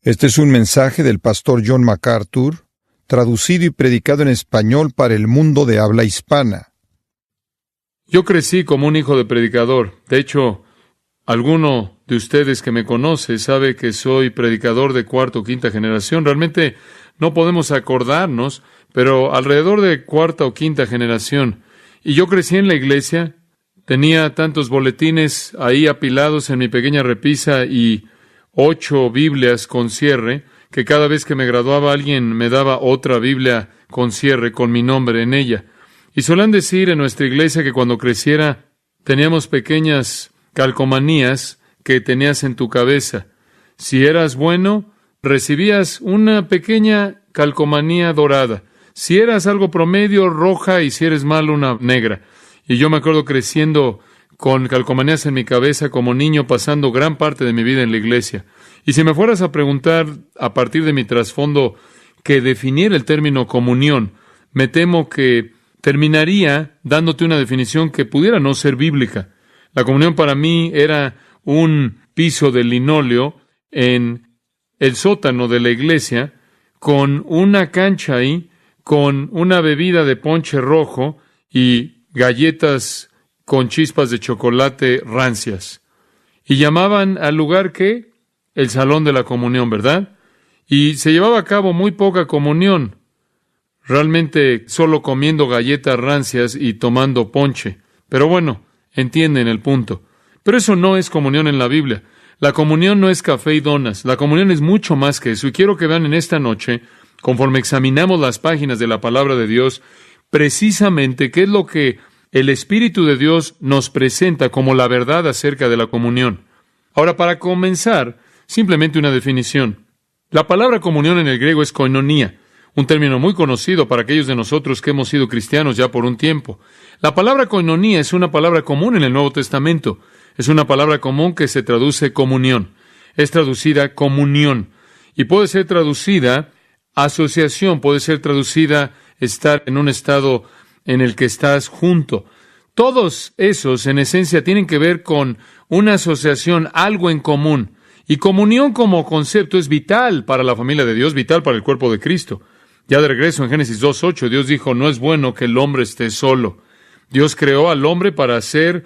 Este es un mensaje del pastor John MacArthur, traducido y predicado en español para el mundo de habla hispana. Yo crecí como un hijo de predicador. De hecho, alguno de ustedes que me conoce sabe que soy predicador de cuarta o quinta generación. Realmente no podemos acordarnos, pero alrededor de cuarta o quinta generación. Y yo crecí en la iglesia, tenía tantos boletines ahí apilados en mi pequeña repisa y 8 Biblias con cierre, que cada vez que me graduaba alguien me daba otra Biblia con cierre con mi nombre en ella. Y suelen decir en nuestra iglesia que cuando creciera teníamos pequeñas calcomanías que tenías en tu cabeza. Si eras bueno, recibías una pequeña calcomanía dorada. Si eras algo promedio, roja, y si eres malo, una negra. Y yo me acuerdo creciendo con calcomanías en mi cabeza como niño, pasando gran parte de mi vida en la iglesia. Y si me fueras a preguntar, a partir de mi trasfondo, que definiera el término comunión, me temo que terminaría dándote una definición que pudiera no ser bíblica. La comunión para mí era un piso de linóleo en el sótano de la iglesia, con una cancha ahí, con una bebida de ponche rojo y galletas con chispas de chocolate rancias. Y llamaban al lugar, ¿qué? El salón de la comunión, ¿verdad? Y se llevaba a cabo muy poca comunión, realmente solo comiendo galletas rancias y tomando ponche. Pero bueno, entienden el punto. Pero eso no es comunión en la Biblia. La comunión no es café y donas. La comunión es mucho más que eso. Y quiero que vean en esta noche, conforme examinamos las páginas de la palabra de Dios, precisamente qué es lo que el Espíritu de Dios nos presenta como la verdad acerca de la comunión. Ahora, para comenzar, simplemente una definición. La palabra comunión en el griego es koinonia, un término muy conocido para aquellos de nosotros que hemos sido cristianos ya por un tiempo. La palabra koinonia es una palabra común en el Nuevo Testamento. Es una palabra común que se traduce comunión. Es traducida comunión. Y puede ser traducida asociación, puede ser traducida estar en un estado en el que estás junto. Todos esos, en esencia, tienen que ver con una asociación, algo en común. Y comunión como concepto es vital para la familia de Dios, vital para el cuerpo de Cristo. Ya de regreso en Génesis 2:8, Dios dijo, no es bueno que el hombre esté solo. Dios creó al hombre para ser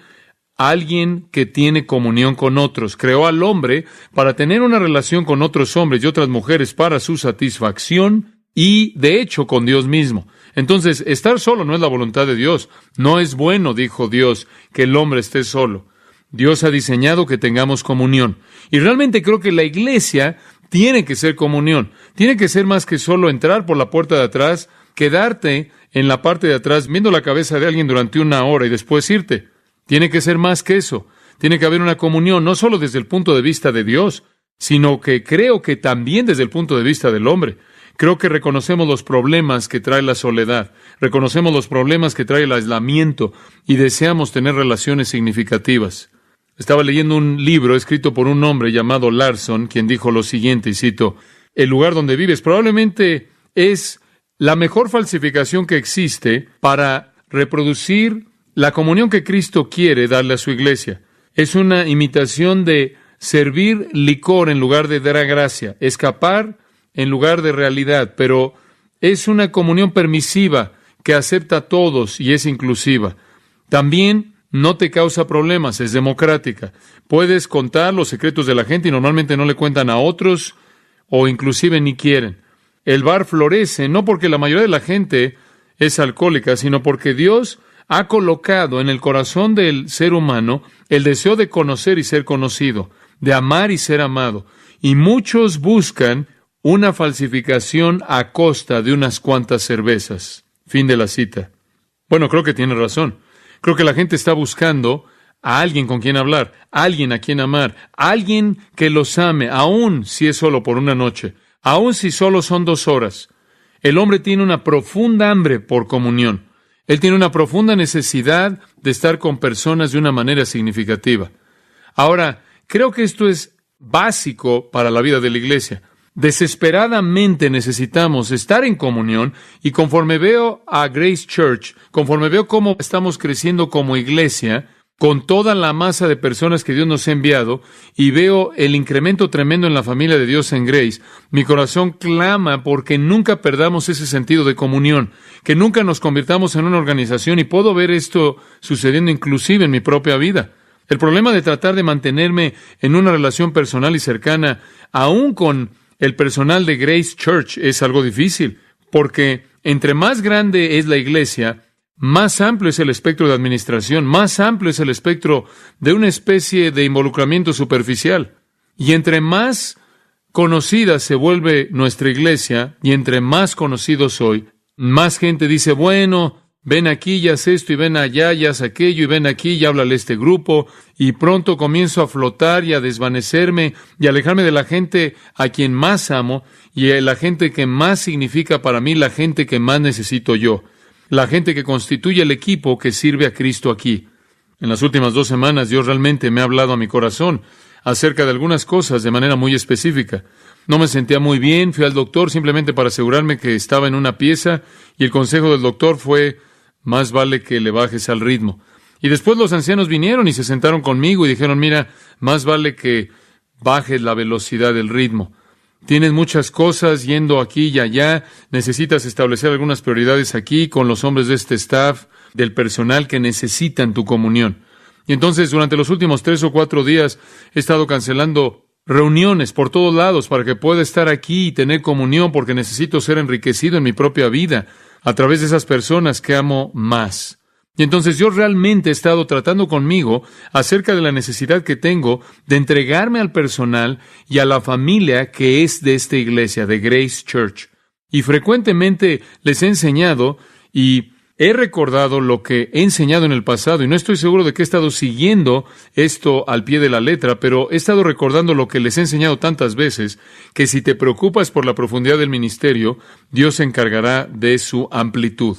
alguien que tiene comunión con otros. Creó al hombre para tener una relación con otros hombres y otras mujeres para su satisfacción y, de hecho, con Dios mismo. Entonces, estar solo no es la voluntad de Dios. No es bueno, dijo Dios, que el hombre esté solo. Dios ha diseñado que tengamos comunión. Y realmente creo que la iglesia tiene que ser comunión. Tiene que ser más que solo entrar por la puerta de atrás, quedarte en la parte de atrás viendo la cabeza de alguien durante 1 hora y después irte. Tiene que ser más que eso. Tiene que haber una comunión, no solo desde el punto de vista de Dios, sino que creo que también desde el punto de vista del hombre. Creo que reconocemos los problemas que trae la soledad, reconocemos los problemas que trae el aislamiento y deseamos tener relaciones significativas. Estaba leyendo un libro escrito por un hombre llamado Larson, quien dijo lo siguiente, y cito, el lugar donde vives probablemente es la mejor falsificación que existe para reproducir la comunión que Cristo quiere darle a su iglesia. Es una imitación de servir licor en lugar de dar gracia, escapar en lugar de realidad, pero es una comunión permisiva que acepta a todos y es inclusiva. También no te causa problemas, es democrática. Puedes contar los secretos de la gente y normalmente no le cuentan a otros o inclusive ni quieren. El bar florece no porque la mayoría de la gente es alcohólica, sino porque Dios ha colocado en el corazón del ser humano el deseo de conocer y ser conocido, de amar y ser amado. Y muchos buscan una falsificación a costa de unas cuantas cervezas. Fin de la cita. Bueno, creo que tiene razón. Creo que la gente está buscando a alguien con quien hablar, a alguien a quien amar, a alguien que los ame, aun si es solo por una noche, aun si solo son 2 horas. El hombre tiene una profunda hambre por comunión. Él tiene una profunda necesidad de estar con personas de una manera significativa. Ahora, creo que esto es básico para la vida de la iglesia. Desesperadamente necesitamos estar en comunión y conforme veo a Grace Church, conforme veo cómo estamos creciendo como iglesia, con toda la masa de personas que Dios nos ha enviado y veo el incremento tremendo en la familia de Dios en Grace, mi corazón clama porque nunca perdamos ese sentido de comunión, que nunca nos convirtamos en una organización, y puedo ver esto sucediendo inclusive en mi propia vida. El problema de tratar de mantenerme en una relación personal y cercana, aún con el personal de Grace Church, es algo difícil, porque entre más grande es la iglesia, más amplio es el espectro de administración, más amplio es el espectro de una especie de involucramiento superficial. Y entre más conocida se vuelve nuestra iglesia, y entre más conocido soy, más gente dice, bueno, ven aquí y haz esto, y ven allá y haz aquello, y ven aquí y háblale a este grupo, y pronto comienzo a flotar y a desvanecerme y a alejarme de la gente a quien más amo, y a la gente que más significa para mí, la gente que más necesito yo. La gente que constituye el equipo que sirve a Cristo aquí. En las últimas 2 semanas, Dios realmente me ha hablado a mi corazón acerca de algunas cosas de manera muy específica. No me sentía muy bien, fui al doctor simplemente para asegurarme que estaba en una pieza, y el consejo del doctor fue, más vale que le bajes al ritmo. Y después los ancianos vinieron y se sentaron conmigo y dijeron, mira, más vale que bajes la velocidad del ritmo. Tienes muchas cosas yendo aquí y allá, necesitas establecer algunas prioridades aquí con los hombres de este staff, del personal que necesitan tu comunión. Y entonces, durante los últimos 3 o 4 días, he estado cancelando reuniones por todos lados para que pueda estar aquí y tener comunión, porque necesito ser enriquecido en mi propia vida a través de esas personas que amo más. Y entonces yo realmente he estado tratando conmigo acerca de la necesidad que tengo de entregarme al personal y a la familia que es de esta iglesia, de Grace Church. Y frecuentemente les he enseñado y he recordado lo que he enseñado en el pasado, y no estoy seguro de que he estado siguiendo esto al pie de la letra, pero he estado recordando lo que les he enseñado tantas veces, que si te preocupas por la profundidad del ministerio, Dios se encargará de su amplitud.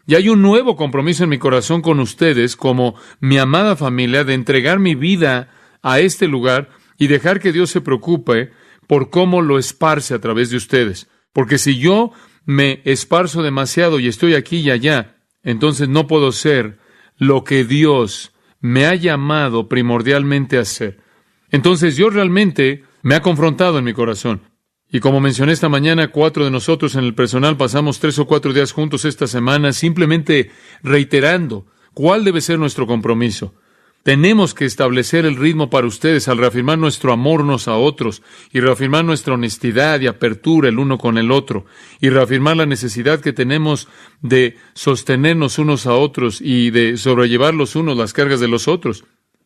Y hay un nuevo compromiso en mi corazón con ustedes, como mi amada familia, de entregar mi vida a este lugar y dejar que Dios se preocupe por cómo lo esparce a través de ustedes. Porque si yo me esparzo demasiado y estoy aquí y allá, entonces no puedo ser lo que Dios me ha llamado primordialmente a ser. Entonces Dios realmente me ha confrontado en mi corazón. Y como mencioné esta mañana, 4 de nosotros en el personal pasamos 3 o 4 días juntos esta semana, simplemente reiterando cuál debe ser nuestro compromiso. Tenemos que establecer el ritmo para ustedes al reafirmar nuestro amor unos a otros, y reafirmar nuestra honestidad y apertura el uno con el otro, y reafirmar la necesidad que tenemos de sostenernos unos a otros y de sobrellevar los unos las cargas de los otros.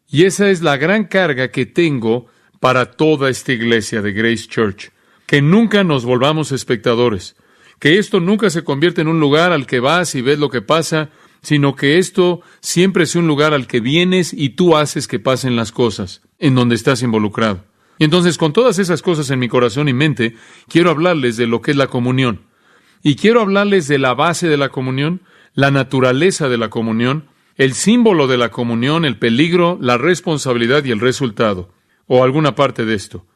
Y esa es la gran carga que tengo para toda esta iglesia de Grace Church. Que nunca nos volvamos espectadores, que esto nunca se convierte en un lugar al que vas y ves lo que pasa, sino que esto siempre es un lugar al que vienes y tú haces que pasen las cosas en donde estás involucrado. Y entonces, con todas esas cosas en mi corazón y mente, quiero hablarles de lo que es la comunión. Y quiero hablarles de la base de la comunión, la naturaleza de la comunión, el símbolo de la comunión, el peligro, la responsabilidad y el resultado, o alguna parte de esto.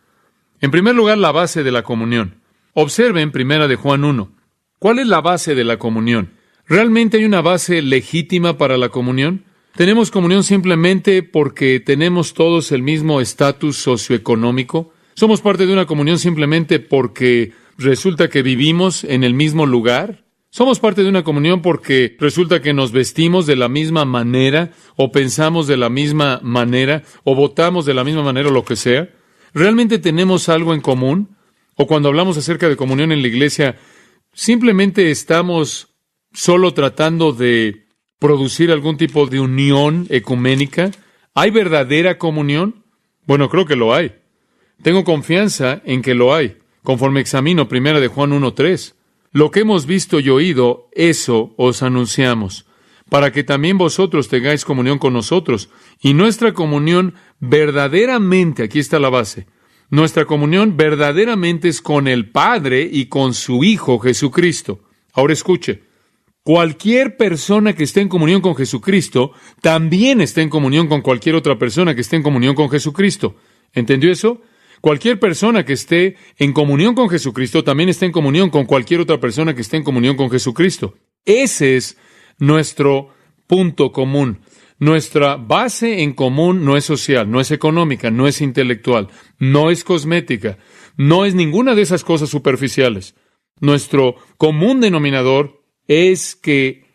En primer lugar, la base de la comunión. Observen 1 de Juan 1. ¿Cuál es la base de la comunión? ¿Realmente hay una base legítima para la comunión? ¿Tenemos comunión simplemente porque tenemos todos el mismo estatus socioeconómico? ¿Somos parte de una comunión simplemente porque resulta que vivimos en el mismo lugar? ¿Somos parte de una comunión porque resulta que nos vestimos de la misma manera, o pensamos de la misma manera, o votamos de la misma manera, o lo que sea? ¿Realmente tenemos algo en común? ¿O cuando hablamos acerca de comunión en la iglesia, simplemente estamos solo tratando de producir algún tipo de unión ecuménica? ¿Hay verdadera comunión? Bueno, creo que lo hay. Tengo confianza en que lo hay, conforme examino 1 de Juan 1:3. Lo que hemos visto y oído, eso os anunciamos, para que también vosotros tengáis comunión con nosotros. Y nuestra comunión verdaderamente, aquí está la base, nuestra comunión verdaderamente es con el Padre y con su Hijo Jesucristo. Ahora escuche, cualquier persona que esté en comunión con Jesucristo, también está en comunión con cualquier otra persona que esté en comunión con Jesucristo. ¿Entendió eso? Cualquier persona que esté en comunión con Jesucristo, también está en comunión con cualquier otra persona que esté en comunión con Jesucristo. Ese es nuestro punto común. Nuestra base en común no es social, no es económica, no es intelectual, no es cosmética, no es ninguna de esas cosas superficiales. Nuestro común denominador es que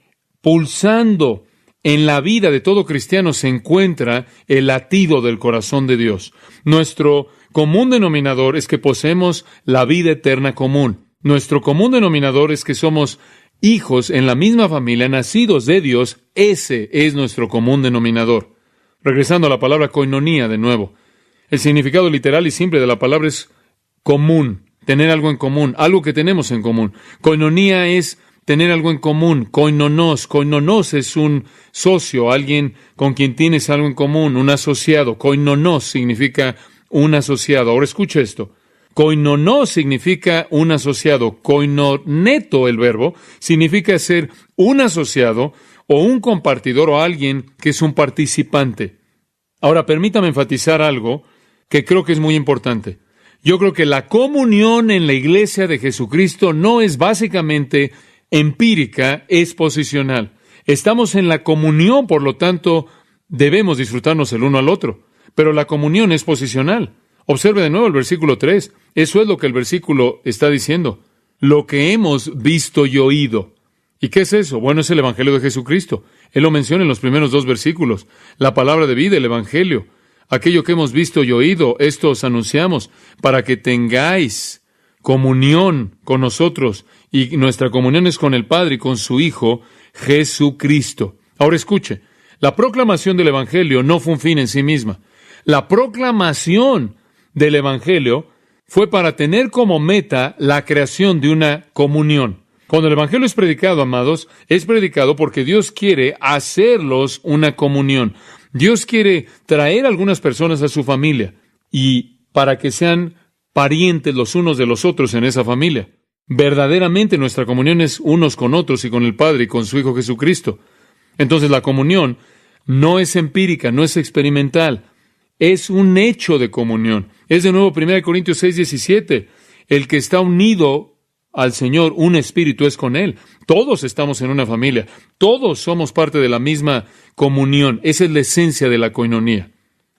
pulsando en la vida de todo cristiano se encuentra el latido del corazón de Dios. Nuestro común denominador es que poseemos la vida eterna común. Nuestro común denominador es que somos hijos en la misma familia, nacidos de Dios. Ese es nuestro común denominador. Regresando a la palabra koinonía de nuevo. El significado literal y simple de la palabra es común, tener algo en común, algo que tenemos en común. Koinonía es tener algo en común. Koinonos es un socio, alguien con quien tienes algo en común, un asociado. Koinonos significa un asociado. Ahora escucha esto. Koinonos significa un asociado. Koinoneto, el verbo, significa ser un asociado o un compartidor o alguien que es un participante. Ahora, permítame enfatizar algo que creo que es muy importante. Yo creo que la comunión en la iglesia de Jesucristo no es básicamente empírica, es posicional. Estamos en la comunión, por lo tanto, debemos disfrutarnos el uno al otro. Pero la comunión es posicional. Observe de nuevo el versículo 3. Eso es lo que el versículo está diciendo. Lo que hemos visto y oído. ¿Y qué es eso? Bueno, es el Evangelio de Jesucristo. Él lo menciona en los primeros 2 versículos. La palabra de vida, el Evangelio. Aquello que hemos visto y oído, esto os anunciamos, para que tengáis comunión con nosotros. Y nuestra comunión es con el Padre y con su Hijo, Jesucristo. Ahora escuche, la proclamación del Evangelio no fue un fin en sí misma. La proclamación del Evangelio fue para tener como meta la creación de una comunión. Cuando el Evangelio es predicado, amados, es predicado porque Dios quiere hacerlos una comunión. Dios quiere traer a algunas personas a su familia y para que sean parientes los unos de los otros en esa familia. Verdaderamente nuestra comunión es unos con otros y con el Padre y con su Hijo Jesucristo. Entonces la comunión no es empírica, no es experimental, es un hecho de comunión. Es de nuevo 1 Corintios 6:17. El que está unido al Señor, un espíritu es con Él. Todos estamos en una familia. Todos somos parte de la misma comunión. Esa es la esencia de la koinonía.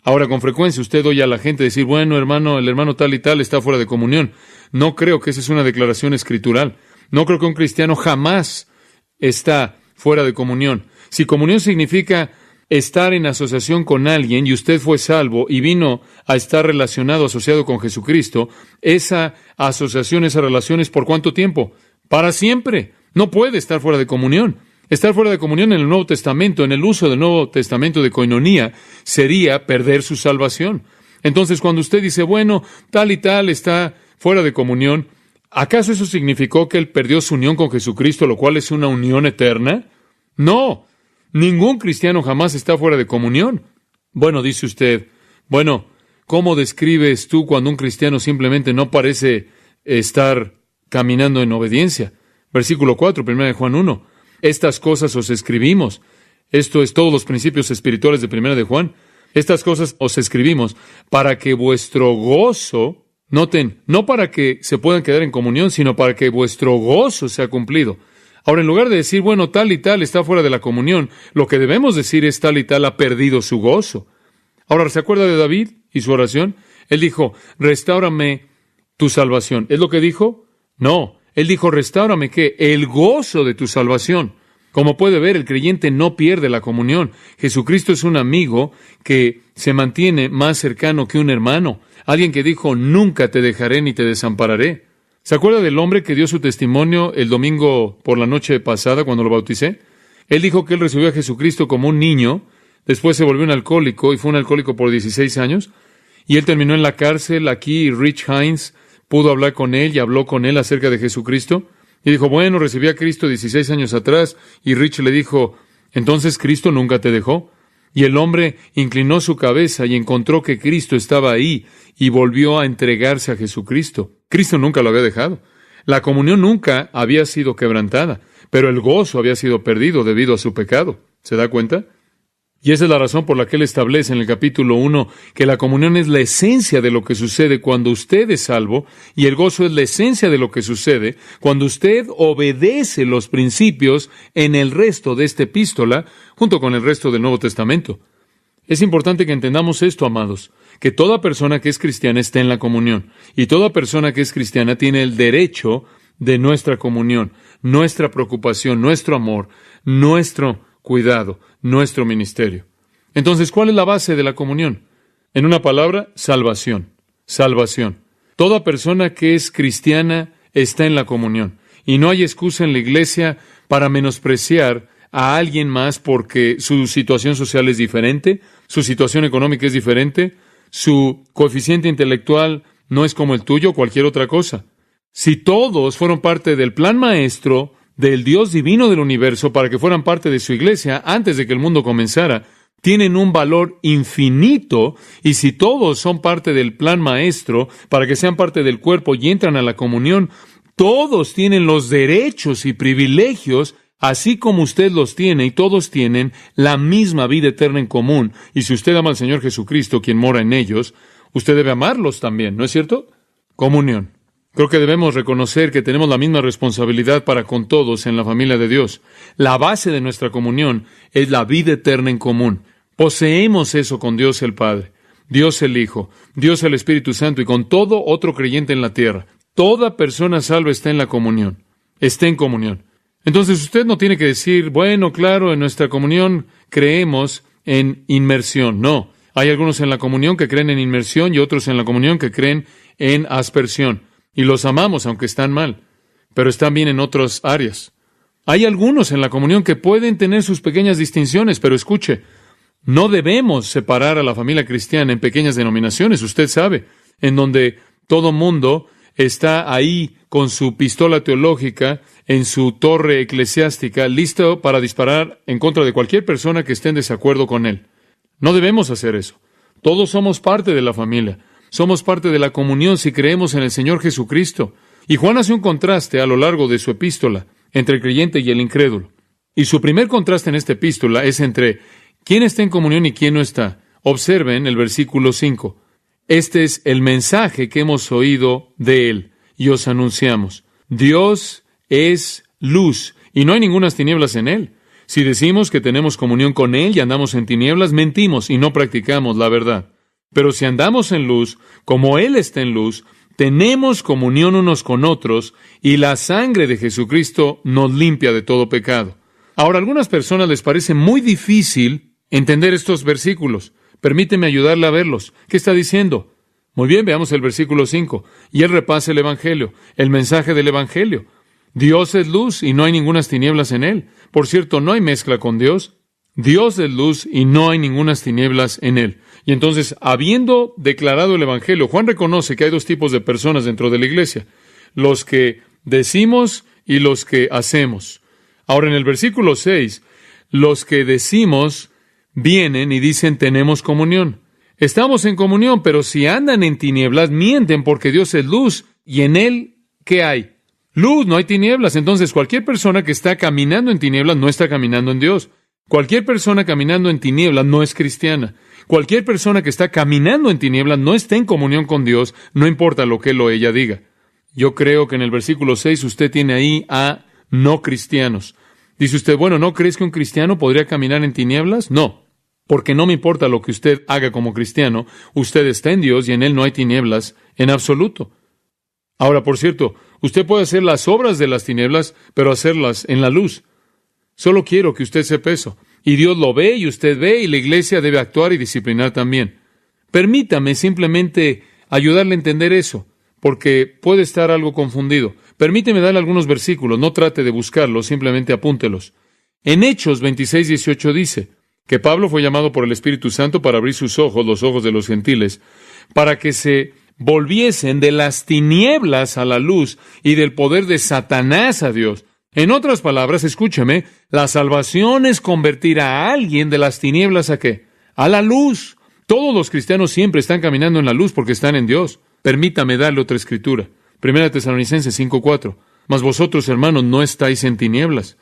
Ahora, con frecuencia usted oye a la gente decir, bueno, hermano, el hermano tal y tal está fuera de comunión. No creo que esa es una declaración escritural. No creo que un cristiano jamás está fuera de comunión. Si comunión significa estar en asociación con alguien y usted fue salvo y vino a estar relacionado, asociado con Jesucristo, esa asociación, esa relación es ¿por cuánto tiempo? Para siempre. No puede estar fuera de comunión. Estar fuera de comunión en el Nuevo Testamento, en el uso del Nuevo Testamento de koinonía, sería perder su salvación. Entonces, cuando usted dice, bueno, tal y tal está fuera de comunión, ¿acaso eso significó que él perdió su unión con Jesucristo, lo cual es una unión eterna? No. Ningún cristiano jamás está fuera de comunión. Bueno, dice usted, bueno, ¿cómo describes tú cuando un cristiano simplemente no parece estar caminando en obediencia? Versículo 4, 1 Juan 1. Estas cosas os escribimos. Esto es todos los principios espirituales de 1 Juan. Estas cosas os escribimos para que vuestro gozo, noten, no para que se puedan quedar en comunión, sino para que vuestro gozo sea cumplido. Ahora, en lugar de decir, bueno, tal y tal está fuera de la comunión, lo que debemos decir es tal y tal ha perdido su gozo. Ahora, ¿se acuerda de David y su oración? Él dijo, restáurame tu salvación. ¿Es lo que dijo? No. Él dijo, restáurame, ¿qué? El gozo de tu salvación. Como puede ver, el creyente no pierde la comunión. Jesucristo es un amigo que se mantiene más cercano que un hermano. Alguien que dijo, nunca te dejaré ni te desampararé. ¿Se acuerda del hombre que dio su testimonio el domingo por la noche pasada cuando lo bauticé? Él dijo que él recibió a Jesucristo como un niño, después se volvió un alcohólico y fue un alcohólico por 16 años, y él terminó en la cárcel aquí y Rich Hines pudo hablar con él y habló con él acerca de Jesucristo, y dijo, bueno, recibí a Cristo 16 años atrás, y Rich le dijo, ¿entonces Cristo nunca te dejó? Y el hombre inclinó su cabeza y encontró que Cristo estaba ahí y volvió a entregarse a Jesucristo. Cristo nunca lo había dejado. La comunión nunca había sido quebrantada, pero el gozo había sido perdido debido a su pecado. ¿Se da cuenta? Y esa es la razón por la que él establece en el capítulo 1 que la comunión es la esencia de lo que sucede cuando usted es salvo, y el gozo es la esencia de lo que sucede cuando usted obedece los principios en el resto de esta epístola, junto con el resto del Nuevo Testamento. Es importante que entendamos esto, amados, que toda persona que es cristiana está en la comunión, y toda persona que es cristiana tiene el derecho de nuestra comunión, nuestra preocupación, nuestro amor, nuestro cuidado, nuestro ministerio. Entonces, ¿cuál es la base de la comunión? En una palabra, salvación. Salvación. Toda persona que es cristiana está en la comunión. Y no hay excusa en la iglesia para menospreciar a alguien más porque su situación social es diferente, su situación económica es diferente, su coeficiente intelectual no es como el tuyo o cualquier otra cosa. Si todos fueron parte del plan maestro del Dios divino del universo para que fueran parte de su iglesia antes de que el mundo comenzara, tienen un valor infinito, y si todos son parte del plan maestro para que sean parte del cuerpo y entran a la comunión, todos tienen los derechos y privilegios, así como usted los tiene, y todos tienen la misma vida eterna en común. Y si usted ama al Señor Jesucristo, quien mora en ellos, usted debe amarlos también, ¿no es cierto? Comunión. Creo que debemos reconocer que tenemos la misma responsabilidad para con todos en la familia de Dios. La base de nuestra comunión es la vida eterna en común. Poseemos eso con Dios el Padre, Dios el Hijo, Dios el Espíritu Santo y con todo otro creyente en la tierra. Toda persona salva está en la comunión, está en comunión. Entonces usted no tiene que decir, bueno, claro, en nuestra comunión creemos en inmersión. No, hay algunos en la comunión que creen en inmersión y otros en la comunión que creen en aspersión. Y los amamos, aunque están mal, pero están bien en otras áreas. Hay algunos en la comunión que pueden tener sus pequeñas distinciones, pero escuche, no debemos separar a la familia cristiana en pequeñas denominaciones, usted sabe, en donde todo mundo está ahí con su pistola teológica, en su torre eclesiástica, listo para disparar en contra de cualquier persona que esté en desacuerdo con él. No debemos hacer eso. Todos somos parte de la familia. Somos parte de la comunión si creemos en el Señor Jesucristo. Y Juan hace un contraste a lo largo de su epístola entre el creyente y el incrédulo. Y su primer contraste en esta epístola es entre quién está en comunión y quién no está. Observen el versículo 5. Este es el mensaje que hemos oído de Él y os anunciamos. Dios es luz y no hay ningunas tinieblas en Él. Si decimos que tenemos comunión con Él y andamos en tinieblas, mentimos y no practicamos la verdad. Pero si andamos en luz, como Él está en luz, tenemos comunión unos con otros, y la sangre de Jesucristo nos limpia de todo pecado. Ahora, a algunas personas les parece muy difícil entender estos versículos. Permíteme ayudarle a verlos. ¿Qué está diciendo? Muy bien, veamos el versículo 5. Y él repasa el Evangelio, el mensaje del Evangelio. Dios es luz y no hay ningunas tinieblas en Él. Por cierto, no hay mezcla con Dios. Dios es luz y no hay ningunas tinieblas en Él. Y entonces, habiendo declarado el Evangelio, Juan reconoce que hay dos tipos de personas dentro de la iglesia: los que decimos y los que hacemos. Ahora, en el versículo 6, los que decimos vienen y dicen tenemos comunión. Estamos en comunión, pero si andan en tinieblas, mienten porque Dios es luz y en Él, ¿qué hay? Luz, no hay tinieblas. Entonces, cualquier persona que está caminando en tinieblas no está caminando en Dios. Cualquier persona caminando en tinieblas no es cristiana. Cualquier persona que está caminando en tinieblas no está en comunión con Dios, no importa lo que él o ella diga. Yo creo que en el versículo 6 usted tiene ahí a no cristianos. Dice usted, bueno, ¿no crees que un cristiano podría caminar en tinieblas? No, porque no me importa lo que usted haga como cristiano, usted está en Dios y en Él no hay tinieblas en absoluto. Ahora, por cierto, usted puede hacer las obras de las tinieblas, pero hacerlas en la luz. Solo quiero que usted sepa eso. Y Dios lo ve y usted ve y la iglesia debe actuar y disciplinar también. Permítame simplemente ayudarle a entender eso, porque puede estar algo confundido. Permíteme darle algunos versículos, no trate de buscarlos, simplemente apúntelos. En Hechos 26:18 dice que Pablo fue llamado por el Espíritu Santo para abrir sus ojos, los ojos de los gentiles, para que se volviesen de las tinieblas a la luz y del poder de Satanás a Dios. En otras palabras, escúcheme, la salvación es convertir a alguien de las tinieblas ¿a qué? A la luz. Todos los cristianos siempre están caminando en la luz porque están en Dios. Permítame darle otra escritura. 1 Tesalonicenses 5:4. Mas vosotros, hermanos, no estáis en tinieblas.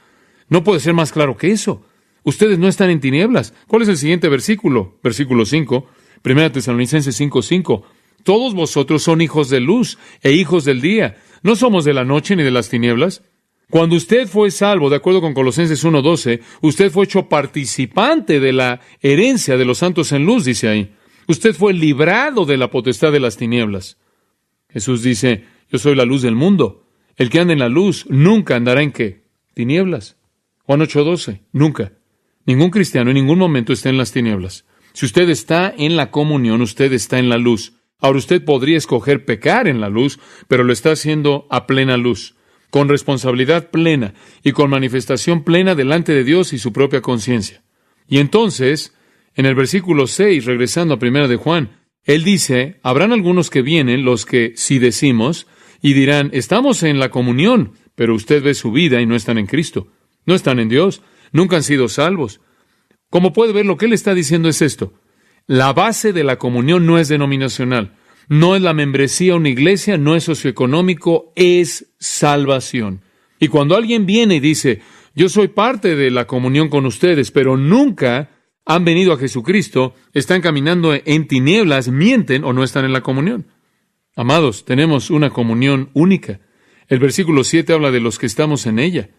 No puede ser más claro que eso. Ustedes no están en tinieblas. ¿Cuál es el siguiente versículo? Versículo 5, 1 Tesalonicenses 5:5. Todos vosotros son hijos de luz e hijos del día. No somos de la noche ni de las tinieblas. Cuando usted fue salvo, de acuerdo con Colosenses 1:12, usted fue hecho participante de la herencia de los santos en luz, dice ahí. Usted fue librado de la potestad de las tinieblas. Jesús dice, yo soy la luz del mundo. El que anda en la luz nunca andará en ¿qué? Tinieblas. Juan 8:12, nunca. Ningún cristiano en ningún momento está en las tinieblas. Si usted está en la comunión, usted está en la luz. Ahora usted podría escoger pecar en la luz, pero lo está haciendo a plena luz, con responsabilidad plena y con manifestación plena delante de Dios y su propia conciencia. Y entonces, en el versículo 6, regresando a 1 de Juan, él dice, habrán algunos que vienen, los que sí decimos, y dirán, estamos en la comunión, pero usted ve su vida y no están en Cristo. No están en Dios, nunca han sido salvos. Como puede ver, lo que él está diciendo es esto. La base de la comunión no es denominacional, no es la membresía a una iglesia, no es socioeconómico, es salvación. Y cuando alguien viene y dice, yo soy parte de la comunión con ustedes, pero nunca han venido a Jesucristo, están caminando en tinieblas, mienten o no están en la comunión. Amados, tenemos una comunión única. El versículo 7 habla de los que estamos en ella.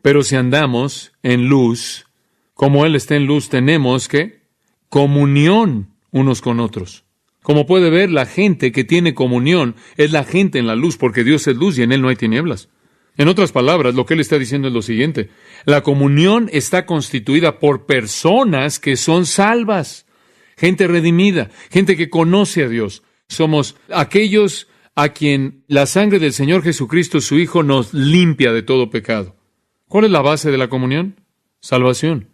Pero si andamos en luz, como Él está en luz, tenemos que comunión unos con otros. Como puede ver, la gente que tiene comunión es la gente en la luz, porque Dios es luz y en Él no hay tinieblas. En otras palabras, lo que Él está diciendo es lo siguiente. La comunión está constituida por personas que son salvas, gente redimida, gente que conoce a Dios. Somos aquellos a quien la sangre del Señor Jesucristo, su Hijo, nos limpia de todo pecado. ¿Cuál es la base de la comunión? Salvación.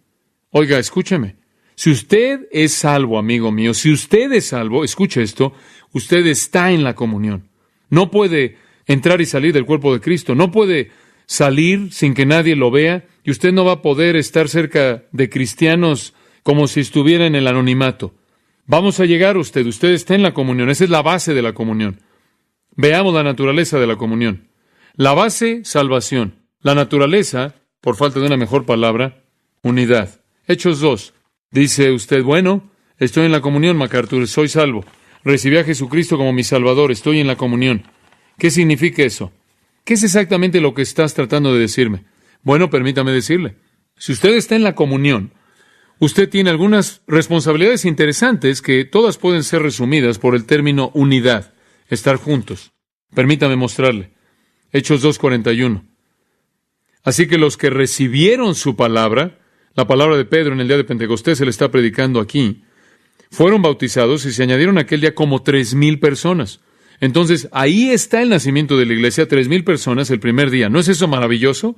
Oiga, escúcheme. Si usted es salvo, amigo mío, si usted es salvo, escuche esto, usted está en la comunión. No puede entrar y salir del cuerpo de Cristo. No puede salir sin que nadie lo vea, y usted no va a poder estar cerca de cristianos como si estuviera en el anonimato. Vamos a llegar a usted. Usted está en la comunión. Esa es la base de la comunión. Veamos la naturaleza de la comunión. La base, salvación. La naturaleza, por falta de una mejor palabra, unidad. Hechos 2. Dice usted, bueno, estoy en la comunión, MacArthur, soy salvo. Recibí a Jesucristo como mi Salvador, estoy en la comunión. ¿Qué significa eso? ¿Qué es exactamente lo que estás tratando de decirme? Bueno, permítame decirle. Si usted está en la comunión, usted tiene algunas responsabilidades interesantes que todas pueden ser resumidas por el término unidad, estar juntos. Permítame mostrarle. Hechos 2:41. Así que los que recibieron su palabra, la palabra de Pedro en el día de Pentecostés, se le está predicando aquí, fueron bautizados y se añadieron aquel día como 3,000 personas. Entonces, ahí está el nacimiento de la iglesia, 3,000 personas el primer día. ¿No es eso maravilloso?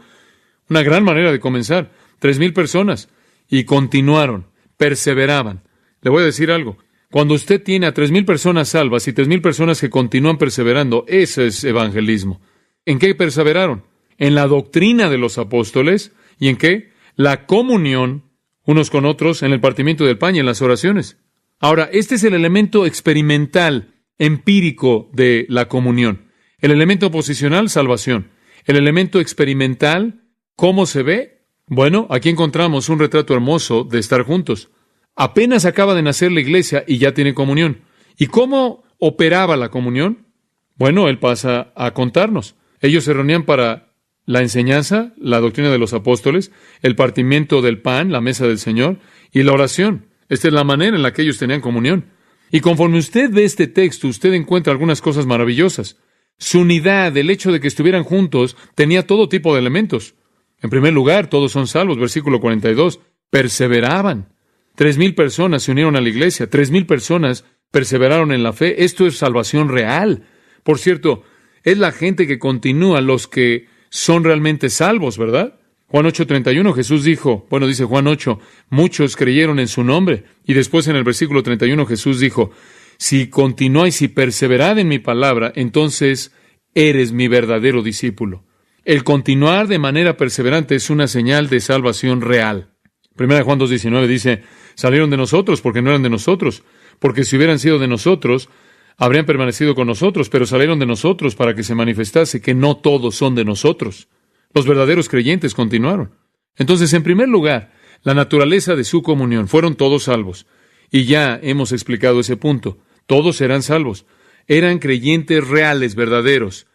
Una gran manera de comenzar. 3,000 personas. Y continuaron, perseveraban. Le voy a decir algo. Cuando usted tiene a 3,000 personas salvas y 3,000 personas que continúan perseverando, eso es evangelismo. ¿En qué perseveraron? En la doctrina de los apóstoles. ¿Y en qué? La comunión unos con otros, en el partimiento del pan y en las oraciones. Ahora, este es el elemento experimental, empírico de la comunión. El elemento posicional, salvación. El elemento experimental, ¿cómo se ve? Bueno, aquí encontramos un retrato hermoso de estar juntos. Apenas acaba de nacer la iglesia y ya tiene comunión. ¿Y cómo operaba la comunión? Bueno, él pasa a contarnos. Ellos se reunían para la enseñanza, la doctrina de los apóstoles, el partimiento del pan, la mesa del Señor, y la oración. Esta es la manera en la que ellos tenían comunión. Y conforme usted ve este texto, usted encuentra algunas cosas maravillosas. Su unidad, el hecho de que estuvieran juntos, tenía todo tipo de elementos. En primer lugar, todos son salvos, versículo 42, perseveraban. 3,000 personas se unieron a la iglesia, 3,000 personas perseveraron en la fe. Esto es salvación real. Por cierto, es la gente que continúa, los que son realmente salvos, ¿verdad? Juan 8:31, Jesús dijo, dice Juan 8, muchos creyeron en su nombre. Y después en el versículo 31 Jesús dijo, si continuáis y perseverad en mi palabra, entonces eres mi verdadero discípulo. El continuar de manera perseverante es una señal de salvación real. Primera de Juan 2:19 dice, salieron de nosotros porque no eran de nosotros, porque si hubieran sido de nosotros, habrían permanecido con nosotros, pero salieron de nosotros para que se manifestase que no todos son de nosotros. Los verdaderos creyentes continuaron. Entonces, en primer lugar, la naturaleza de su comunión. Fueron todos salvos. Y ya hemos explicado ese punto. Todos eran salvos. Eran creyentes reales, verdaderos.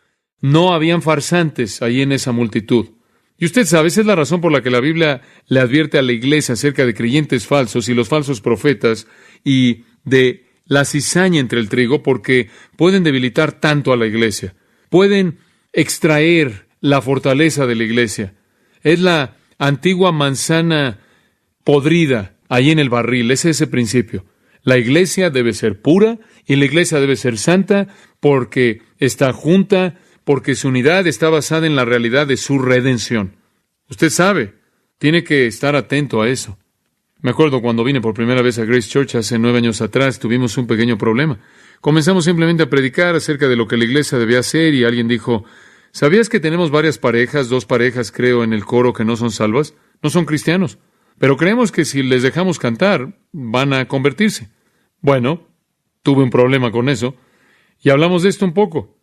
No habían farsantes ahí en esa multitud. Y usted sabe, esa es la razón por la que la Biblia le advierte a la iglesia acerca de creyentes falsos y los falsos profetas y de la cizaña entre el trigo, porque pueden debilitar tanto a la iglesia. Pueden extraer la fortaleza de la iglesia. Es la antigua manzana podrida ahí en el barril. Es ese principio. La iglesia debe ser pura y la iglesia debe ser santa porque está junta, porque su unidad está basada en la realidad de su redención. Usted sabe, tiene que estar atento a eso. Me acuerdo cuando vine por primera vez a Grace Church hace 9 años atrás, tuvimos un pequeño problema. Comenzamos simplemente a predicar acerca de lo que la iglesia debía hacer y alguien dijo, ¿sabías que tenemos varias parejas, 2 parejas creo en el coro que no son salvas? No son cristianos, pero creemos que si les dejamos cantar, van a convertirse. Bueno, tuve un problema con eso y hablamos de esto un poco.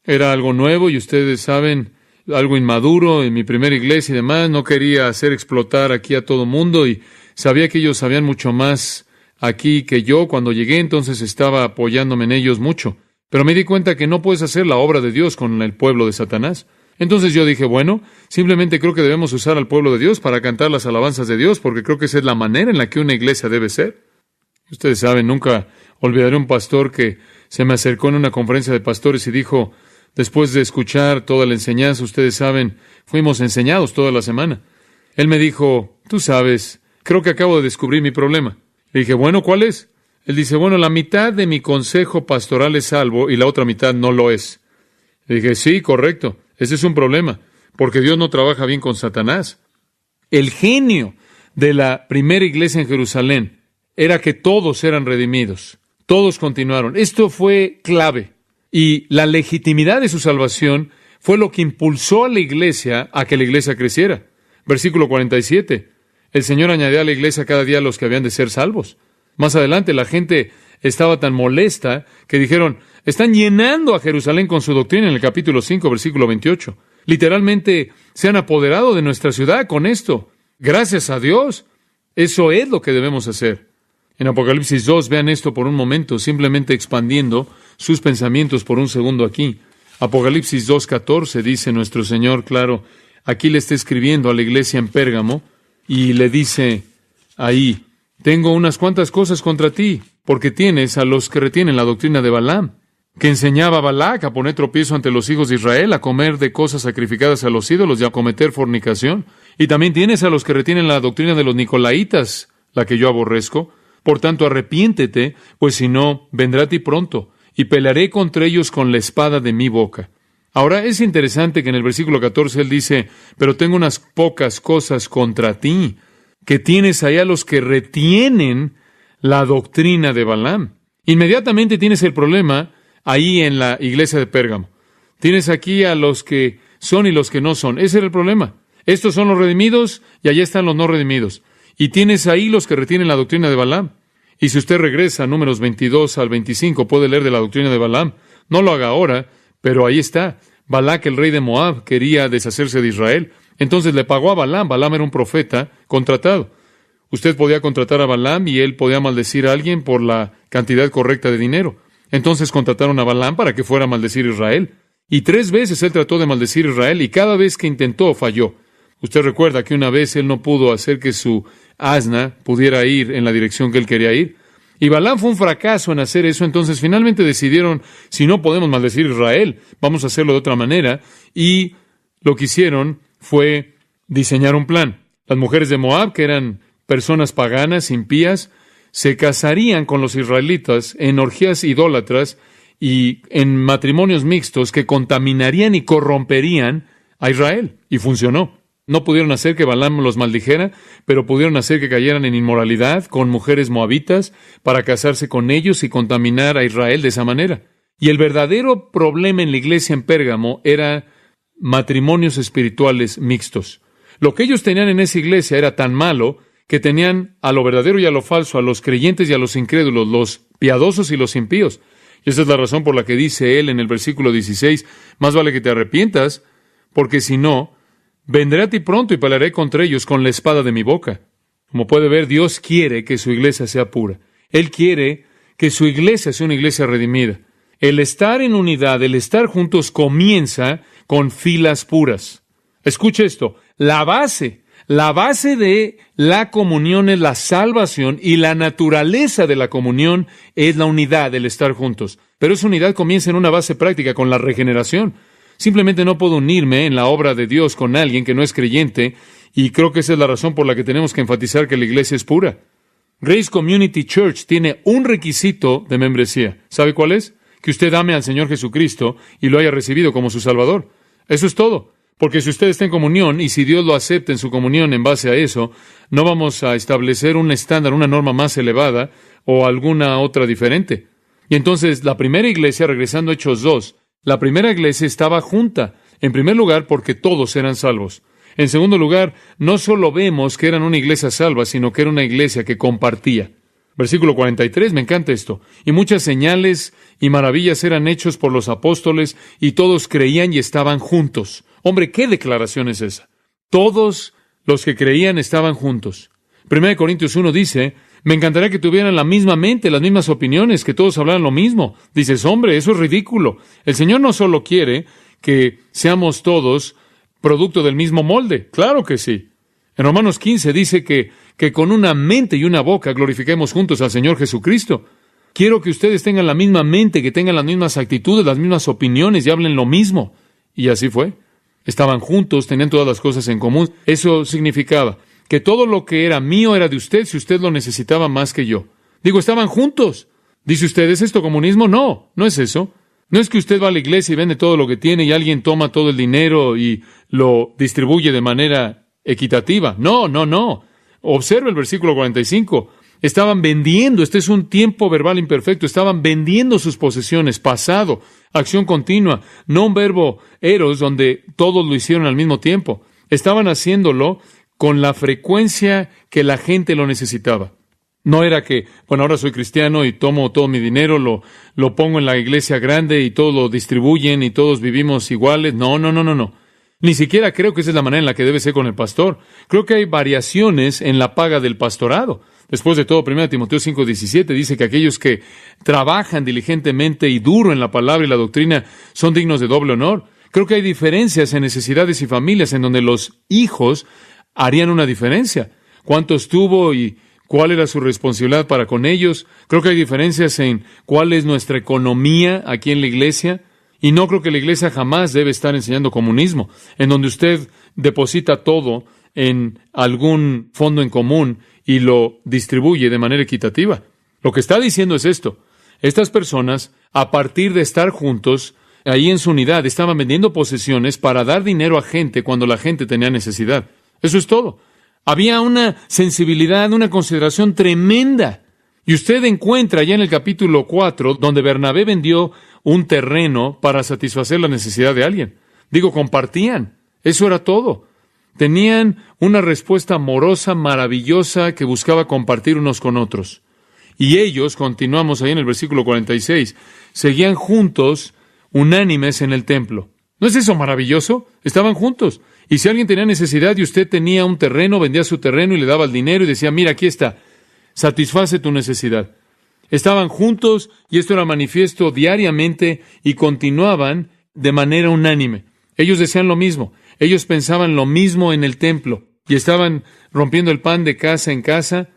Era algo nuevo y ustedes saben, algo inmaduro en mi primera iglesia y demás. No quería hacer explotar aquí a todo mundo y sabía que ellos sabían mucho más aquí que yo cuando llegué, entonces estaba apoyándome en ellos mucho. Pero me di cuenta que no puedes hacer la obra de Dios con el pueblo de Satanás. Entonces yo dije, bueno, simplemente creo que debemos usar al pueblo de Dios para cantar las alabanzas de Dios, porque creo que esa es la manera en la que una iglesia debe ser. Ustedes saben, nunca olvidaré un pastor que se me acercó en una conferencia de pastores y dijo, después de escuchar toda la enseñanza, ustedes saben, fuimos enseñados toda la semana. Él me dijo, tú sabes, creo que acabo de descubrir mi problema. Le dije, bueno, ¿cuál es? Él dice, bueno, la mitad de mi consejo pastoral es salvo y la otra mitad no lo es. Le dije, sí, correcto, ese es un problema, porque Dios no trabaja bien con Satanás. El genio de la primera iglesia en Jerusalén era que todos eran redimidos, todos continuaron. Esto fue clave. Y la legitimidad de su salvación fue lo que impulsó a la iglesia a que la iglesia creciera. Versículo 47. El Señor añadía a la iglesia cada día a los que habían de ser salvos. Más adelante la gente estaba tan molesta que dijeron, están llenando a Jerusalén con su doctrina en el capítulo 5, versículo 28. Literalmente se han apoderado de nuestra ciudad con esto. Gracias a Dios. Eso es lo que debemos hacer. En Apocalipsis 2, vean esto por un momento, simplemente expandiendo sus pensamientos por un segundo aquí. Apocalipsis 2:14 dice nuestro Señor, claro, aquí le está escribiendo a la iglesia en Pérgamo y le dice ahí, tengo unas cuantas cosas contra ti, porque tienes a los que retienen la doctrina de Balaam, que enseñaba a Balac a poner tropiezo ante los hijos de Israel, a comer de cosas sacrificadas a los ídolos y a cometer fornicación. Y también tienes a los que retienen la doctrina de los nicolaitas, la que yo aborrezco. Por tanto, arrepiéntete, pues si no, vendrá a ti pronto, y pelearé contra ellos con la espada de mi boca. Ahora, es interesante que en el versículo 14 él dice, pero tengo unas pocas cosas contra ti, que tienes ahí a los que retienen la doctrina de Balaam. Inmediatamente tienes el problema ahí en la iglesia de Pérgamo. Tienes aquí a los que son y los que no son. Ese era el problema. Estos son los redimidos y allá están los no redimidos. Y tienes ahí los que retienen la doctrina de Balaam. Y si usted regresa a Números 22 al 25, puede leer de la doctrina de Balaam. No lo haga ahora, pero ahí está. Balac, el rey de Moab, quería deshacerse de Israel. Entonces le pagó a Balaam. Balaam era un profeta contratado. Usted podía contratar a Balaam y él podía maldecir a alguien por la cantidad correcta de dinero. Entonces contrataron a Balaam para que fuera a maldecir a Israel. Y 3 veces él trató de maldecir a Israel y cada vez que intentó falló. Usted recuerda que una vez él no pudo hacer que su asna pudiera ir en la dirección que él quería ir. Y Balaam fue un fracaso en hacer eso, entonces finalmente decidieron, si no podemos maldecir a Israel, vamos a hacerlo de otra manera. Y lo que hicieron fue diseñar un plan. Las mujeres de Moab, que eran personas paganas, impías, se casarían con los israelitas en orgías idólatras y en matrimonios mixtos que contaminarían y corromperían a Israel. Y funcionó. No pudieron hacer que Balaam los maldijera, pero pudieron hacer que cayeran en inmoralidad con mujeres moabitas para casarse con ellos y contaminar a Israel de esa manera. Y el verdadero problema en la iglesia en Pérgamo era matrimonios espirituales mixtos. Lo que ellos tenían en esa iglesia era tan malo que tenían a lo verdadero y a lo falso, a los creyentes y a los incrédulos, los piadosos y los impíos. Y esa es la razón por la que dice él en el versículo 16, más vale que te arrepientas, porque si no, vendré a ti pronto y pelearé contra ellos con la espada de mi boca. Como puede ver, Dios quiere que su iglesia sea pura. Él quiere que su iglesia sea una iglesia redimida. El estar en unidad, el estar juntos comienza con filas puras. Escuche esto, la base de la comunión es la salvación y la naturaleza de la comunión es la unidad, el estar juntos. Pero esa unidad comienza en una base práctica con la regeneración. Simplemente no puedo unirme en la obra de Dios con alguien que no es creyente, y creo que esa es la razón por la que tenemos que enfatizar que la iglesia es pura. Grace Community Church tiene un requisito de membresía. ¿Sabe cuál es? Que usted ame al Señor Jesucristo y lo haya recibido como su Salvador. Eso es todo. Porque si usted está en comunión y si Dios lo acepta en su comunión en base a eso, no vamos a establecer un estándar, una norma más elevada o alguna otra diferente. Y entonces la primera iglesia, regresando a Hechos 2, la primera iglesia estaba junta. En primer lugar, porque todos eran salvos. En segundo lugar, no solo vemos que eran una iglesia salva, sino que era una iglesia que compartía. Versículo 43, me encanta esto. Y muchas señales y maravillas eran hechos por los apóstoles, y todos creían y estaban juntos. Hombre, ¿qué declaración es esa? Todos los que creían estaban juntos. 1 Corintios 1 dice, me encantaría que tuvieran la misma mente, las mismas opiniones, que todos hablaran lo mismo. Dices, hombre, eso es ridículo. El Señor no solo quiere que seamos todos producto del mismo molde. Claro que sí. En Romanos 15 dice que con una mente y una boca glorifiquemos juntos al Señor Jesucristo. Quiero que ustedes tengan la misma mente, que tengan las mismas actitudes, las mismas opiniones y hablen lo mismo. Y así fue. Estaban juntos, tenían todas las cosas en común. Eso significaba que todo lo que era mío era de usted si usted lo necesitaba más que yo. Digo, estaban juntos. Dice usted, ¿es esto comunismo? No, no es eso. No es que usted va a la iglesia y vende todo lo que tiene y alguien toma todo el dinero y lo distribuye de manera equitativa. No, no, no. Observe el versículo 45. Estaban vendiendo, este es un tiempo verbal imperfecto, estaban vendiendo sus posesiones, pasado, acción continua, no un verbo eros donde todos lo hicieron al mismo tiempo. Estaban haciéndolo con la frecuencia que la gente lo necesitaba. No era que, bueno, ahora soy cristiano y tomo todo mi dinero, lo pongo en la iglesia grande y todos lo distribuyen y todos vivimos iguales. No, no, no, no, no. Ni siquiera creo que esa es la manera en la que debe ser con el pastor. Creo que hay variaciones en la paga del pastorado. Después de todo, 1 Timoteo 5:17 dice que aquellos que trabajan diligentemente y duro en la palabra y la doctrina son dignos de doble honor. Creo que hay diferencias en necesidades y familias en donde los hijos harían una diferencia. ¿Cuántos tuvo y cuál era su responsabilidad para con ellos? Creo que hay diferencias en cuál es nuestra economía aquí en la iglesia. Y no creo que la iglesia jamás debe estar enseñando comunismo, en donde usted deposita todo en algún fondo en común y lo distribuye de manera equitativa. Lo que está diciendo es esto. Estas personas, a partir de estar juntos, ahí en su unidad, estaban vendiendo posesiones para dar dinero a gente cuando la gente tenía necesidad. Eso es todo. Había una sensibilidad, una consideración tremenda. Y usted encuentra ya en el capítulo 4, donde Bernabé vendió un terreno para satisfacer la necesidad de alguien. Digo, compartían. Eso era todo. Tenían una respuesta amorosa, maravillosa, que buscaba compartir unos con otros. Y ellos, continuamos ahí en el versículo 46, seguían juntos, unánimes en el templo. ¿No es eso maravilloso? Estaban juntos. Y si alguien tenía necesidad y usted tenía un terreno, vendía su terreno y le daba el dinero y decía, mira, aquí está, satisface tu necesidad. Estaban juntos y esto era manifiesto diariamente y continuaban de manera unánime. Ellos decían lo mismo. Ellos pensaban lo mismo en el templo y estaban rompiendo el pan de casa en casa.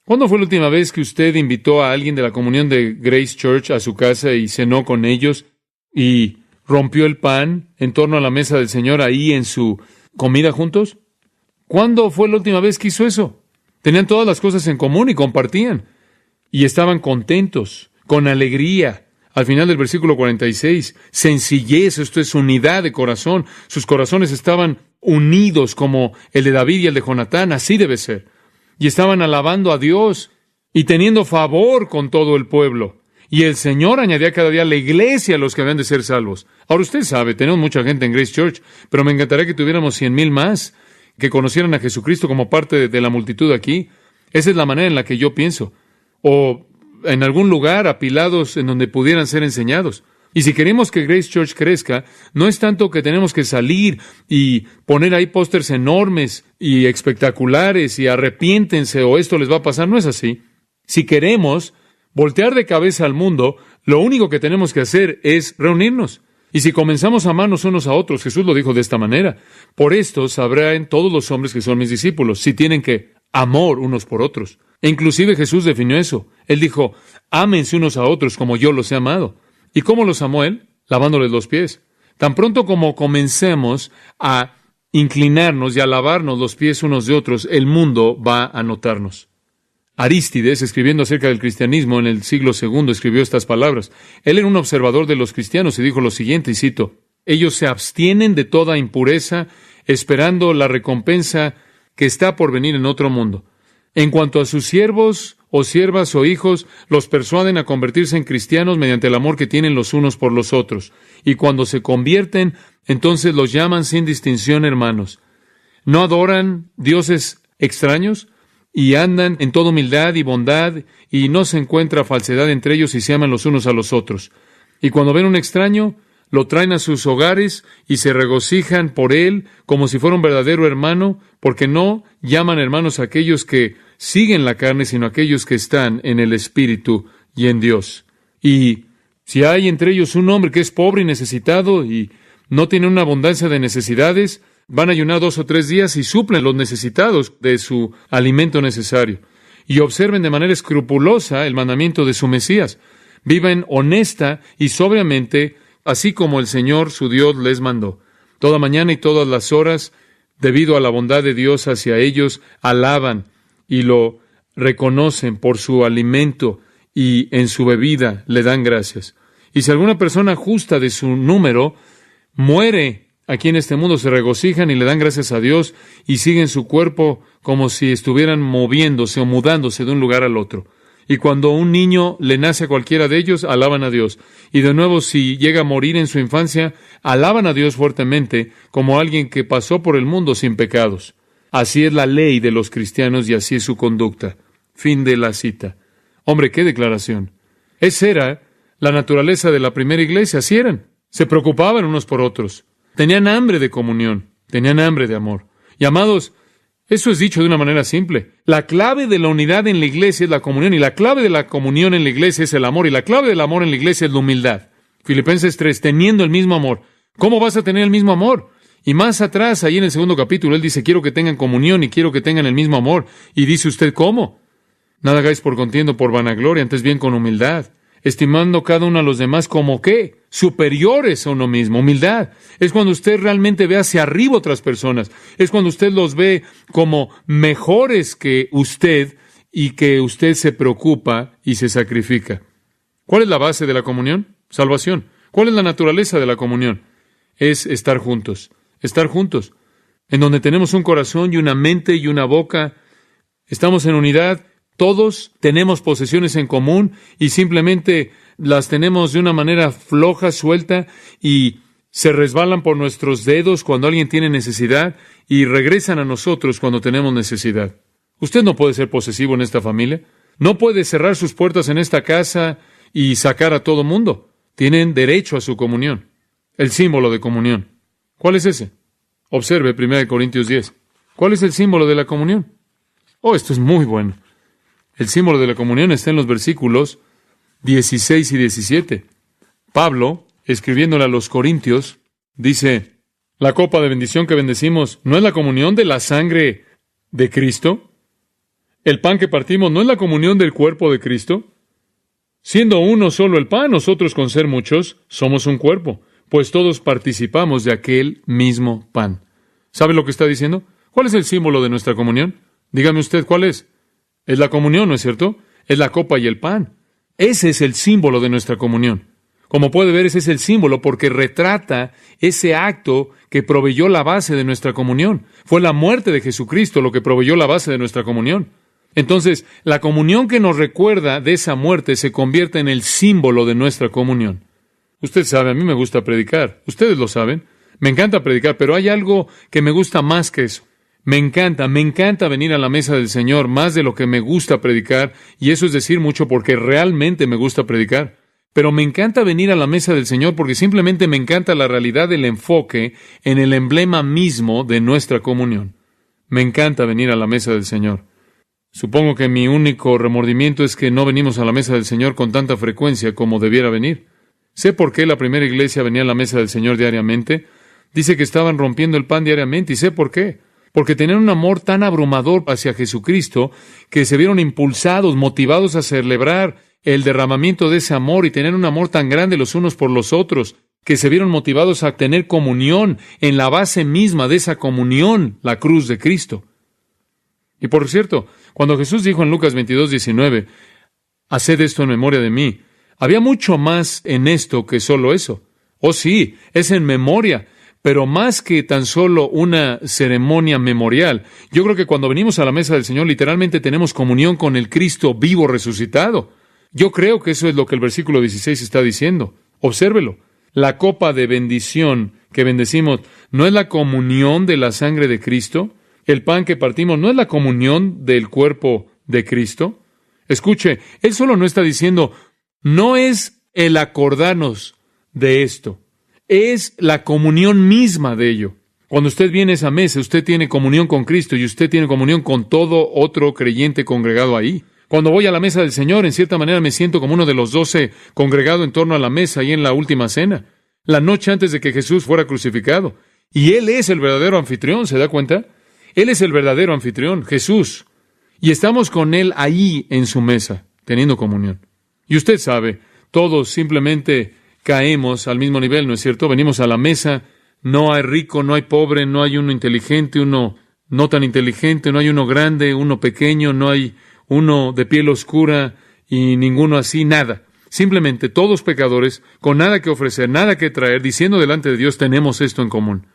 ¿Cuándo fue la última vez que usted invitó a alguien de la comunión de Grace Church a su casa y cenó con ellos y rompió el pan en torno a la mesa del Señor ahí en su comida juntos? ¿Cuándo fue la última vez que hizo eso? Tenían todas las cosas en común y compartían. Y estaban contentos, con alegría. Al final del versículo 46, sencillez, esto es unidad de corazón. Sus corazones estaban unidos como el de David y el de Jonatán, así debe ser. Y estaban alabando a Dios y teniendo favor con todo el pueblo. Y el Señor añadía cada día a la iglesia a los que habían de ser salvos. Ahora usted sabe, tenemos mucha gente en Grace Church, pero me encantaría que tuviéramos 100,000 más que conocieran a Jesucristo como parte de la multitud aquí. Esa es la manera en la que yo pienso. O en algún lugar apilados en donde pudieran ser enseñados. Y si queremos que Grace Church crezca, no es tanto que tenemos que salir y poner ahí pósters enormes y espectaculares y arrepiéntense o esto les va a pasar. No es así. Si queremos voltear de cabeza al mundo, lo único que tenemos que hacer es reunirnos. Y si comenzamos a amarnos unos a otros, Jesús lo dijo de esta manera: por esto sabrán todos los hombres que son mis discípulos, si tienen que amor unos por otros. E inclusive Jesús definió eso. Él dijo: ámense unos a otros como yo los he amado. ¿Y cómo los amó Él? Lavándoles los pies. Tan pronto como comencemos a inclinarnos y a lavarnos los pies unos de otros, el mundo va a notarnos. Arístides, escribiendo acerca del cristianismo en el siglo II, escribió estas palabras. Él era un observador de los cristianos y dijo lo siguiente, y cito: ellos se abstienen de toda impureza, esperando la recompensa que está por venir en otro mundo. En cuanto a sus siervos o siervas o hijos, los persuaden a convertirse en cristianos mediante el amor que tienen los unos por los otros. Y cuando se convierten, entonces los llaman sin distinción hermanos. No adoran dioses extraños y andan en toda humildad y bondad, y no se encuentra falsedad entre ellos y se aman los unos a los otros. Y cuando ven un extraño, lo traen a sus hogares y se regocijan por él como si fuera un verdadero hermano, porque no llaman hermanos a aquellos que siguen la carne, sino a aquellos que están en el Espíritu y en Dios. Y si hay entre ellos un hombre que es pobre y necesitado y no tiene una abundancia de necesidades, van a ayunar 2 o 3 días y suplen los necesitados de su alimento necesario. Y observen de manera escrupulosa el mandamiento de su Mesías. Viven honesta y sobriamente, así como el Señor su Dios les mandó. Toda mañana y todas las horas, debido a la bondad de Dios hacia ellos, alaban y lo reconocen por su alimento y en su bebida le dan gracias. Y si alguna persona justa de su número muere aquí en este mundo, se regocijan y le dan gracias a Dios y siguen su cuerpo como si estuvieran moviéndose o mudándose de un lugar al otro. Y cuando un niño le nace a cualquiera de ellos, alaban a Dios. Y de nuevo, si llega a morir en su infancia, alaban a Dios fuertemente como alguien que pasó por el mundo sin pecados. Así es la ley de los cristianos y así es su conducta. Fin de la cita. Hombre, qué declaración. Esa era la naturaleza de la primera iglesia. Así eran. Se preocupaban unos por otros. Tenían hambre de comunión. Tenían hambre de amor. Y amados, eso es dicho de una manera simple. La clave de la unidad en la iglesia es la comunión, y la clave de la comunión en la iglesia es el amor, y la clave del amor en la iglesia es la humildad. Filipenses 3, teniendo el mismo amor. ¿Cómo vas a tener el mismo amor? Y más atrás, ahí en el 2 capítulo, él dice: quiero que tengan comunión y quiero que tengan el mismo amor. Y dice usted, ¿cómo? Nada hagáis por contienda o por vanagloria, antes bien con humildad, estimando cada uno a los demás como, ¿qué? Superiores a uno mismo. Humildad es cuando usted realmente ve hacia arriba otras personas. Es cuando usted los ve como mejores que usted y que usted se preocupa y se sacrifica. ¿Cuál es la base de la comunión? Salvación. ¿Cuál es la naturaleza de la comunión? Es estar juntos. Estar juntos. En donde tenemos un corazón y una mente y una boca. Estamos en unidad. Todos tenemos posesiones en común y simplemente las tenemos de una manera floja, suelta, y se resbalan por nuestros dedos cuando alguien tiene necesidad y regresan a nosotros cuando tenemos necesidad. Usted no puede ser posesivo en esta familia. No puede cerrar sus puertas en esta casa y sacar a todo mundo. Tienen derecho a su comunión. El símbolo de comunión. ¿Cuál es ese? Observe 1 Corintios 10. ¿Cuál es el símbolo de la comunión? Oh, esto es muy bueno. El símbolo de la comunión está en los versículos 16 y 17. Pablo, escribiéndole a los Corintios, dice: la copa de bendición que bendecimos, ¿no es la comunión de la sangre de Cristo? ¿El pan que partimos no es la comunión del cuerpo de Cristo? Siendo uno solo el pan, nosotros con ser muchos, somos un cuerpo, pues todos participamos de aquel mismo pan. ¿Sabe lo que está diciendo? ¿Cuál es el símbolo de nuestra comunión? Dígame usted, ¿cuál es? Es la comunión, ¿no es cierto? Es la copa y el pan. Ese es el símbolo de nuestra comunión. Como puede ver, ese es el símbolo porque retrata ese acto que proveyó la base de nuestra comunión. Fue la muerte de Jesucristo lo que proveyó la base de nuestra comunión. Entonces, la comunión que nos recuerda de esa muerte se convierte en el símbolo de nuestra comunión. Usted sabe, a mí me gusta predicar. Ustedes lo saben. Me encanta predicar, pero hay algo que me gusta más que eso. Me encanta venir a la mesa del Señor más de lo que me gusta predicar, y eso es decir mucho porque realmente me gusta predicar. Pero me encanta venir a la mesa del Señor porque simplemente me encanta la realidad del enfoque en el emblema mismo de nuestra comunión. Me encanta venir a la mesa del Señor. Supongo que mi único remordimiento es que no venimos a la mesa del Señor con tanta frecuencia como debiera venir. Sé por qué la primera iglesia venía a la mesa del Señor diariamente. Dice que estaban rompiendo el pan diariamente, y sé por qué. Porque tenían un amor tan abrumador hacia Jesucristo que se vieron impulsados, motivados a celebrar el derramamiento de ese amor, y tenían un amor tan grande los unos por los otros que se vieron motivados a tener comunión en la base misma de esa comunión, la cruz de Cristo. Y por cierto, cuando Jesús dijo en Lucas 22:19, haced esto en memoria de mí, había mucho más en esto que solo eso. Oh sí, es en memoria, pero más que tan solo una ceremonia memorial. Yo creo que cuando venimos a la mesa del Señor, literalmente tenemos comunión con el Cristo vivo resucitado. Yo creo que eso es lo que el versículo 16 está diciendo. Obsérvelo. La copa de bendición que bendecimos no es la comunión de la sangre de Cristo. El pan que partimos no es la comunión del cuerpo de Cristo. Escuche, Él solo no está diciendo, no es el acordarnos de esto, es la comunión misma de ello. Cuando usted viene a esa mesa, usted tiene comunión con Cristo y usted tiene comunión con todo otro creyente congregado ahí. Cuando voy a la mesa del Señor, en cierta manera me siento como uno de los 12 congregado en torno a la mesa y en la última cena, la noche antes de que Jesús fuera crucificado. Y Él es el verdadero anfitrión, ¿se da cuenta? Él es el verdadero anfitrión, Jesús. Y estamos con Él ahí en su mesa, teniendo comunión. Y usted sabe, todos simplemente caemos al mismo nivel, ¿no es cierto? Venimos a la mesa, no hay rico, no hay pobre, no hay uno inteligente, uno no tan inteligente, no hay uno grande, uno pequeño, no hay uno de piel oscura y ninguno así, nada. Simplemente todos pecadores, con nada que ofrecer, nada que traer, diciendo delante de Dios, tenemos esto en común.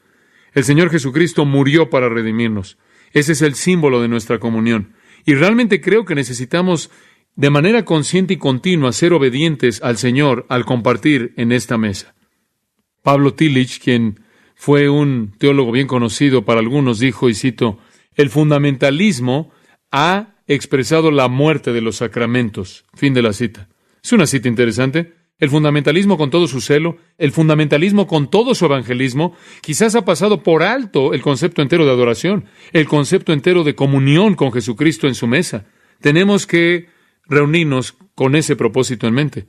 El Señor Jesucristo murió para redimirnos. Ese es el símbolo de nuestra comunión. Y realmente creo que necesitamos, de manera consciente y continua, ser obedientes al Señor al compartir en esta mesa. Pablo Tillich, quien fue un teólogo bien conocido para algunos, dijo, y cito, el fundamentalismo ha expresado la muerte de los sacramentos. Fin de la cita. Es una cita interesante. El fundamentalismo con todo su celo, el fundamentalismo con todo su evangelismo, quizás ha pasado por alto el concepto entero de adoración, el concepto entero de comunión con Jesucristo en su mesa. Tenemos que reunirnos con ese propósito en mente.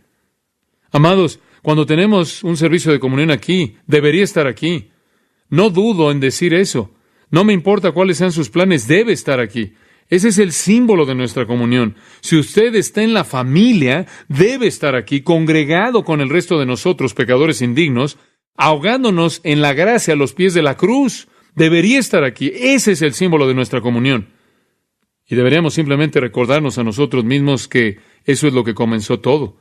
Amados, cuando tenemos un servicio de comunión aquí, debería estar aquí. No dudo en decir eso. No me importa cuáles sean sus planes, debe estar aquí. Ese es el símbolo de nuestra comunión. Si usted está en la familia, debe estar aquí, congregado con el resto de nosotros, pecadores indignos, ahogándonos en la gracia a los pies de la cruz. Debería estar aquí. Ese es el símbolo de nuestra comunión. Y deberíamos simplemente recordarnos a nosotros mismos que eso es lo que comenzó todo.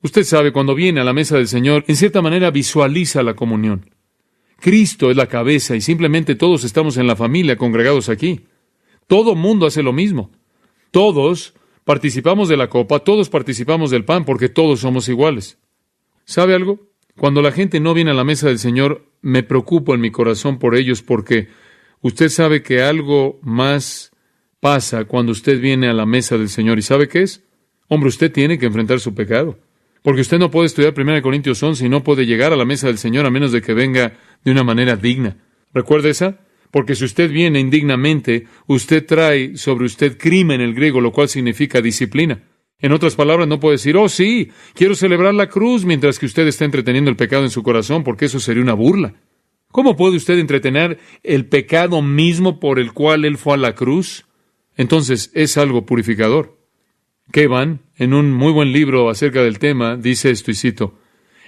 Usted sabe, cuando viene a la mesa del Señor, en cierta manera visualiza la comunión. Cristo es la cabeza y simplemente todos estamos en la familia congregados aquí. Todo mundo hace lo mismo. Todos participamos de la copa, todos participamos del pan, porque todos somos iguales. ¿Sabe algo? Cuando la gente no viene a la mesa del Señor, me preocupo en mi corazón por ellos, porque usted sabe que algo más pasa cuando usted viene a la mesa del Señor. ¿Y sabe qué es? Hombre, usted tiene que enfrentar su pecado. Porque usted no puede estudiar 1 Corintios 11 y no puede llegar a la mesa del Señor a menos de que venga de una manera digna. ¿Recuerda esa? Porque si usted viene indignamente, usted trae sobre usted crimen en el griego, lo cual significa disciplina. En otras palabras, no puede decir, oh sí, quiero celebrar la cruz, mientras que usted está entreteniendo el pecado en su corazón, porque eso sería una burla. ¿Cómo puede usted entretener el pecado mismo por el cual Él fue a la cruz? Entonces, es algo purificador. Kevan, en un muy buen libro acerca del tema, dice esto, y cito,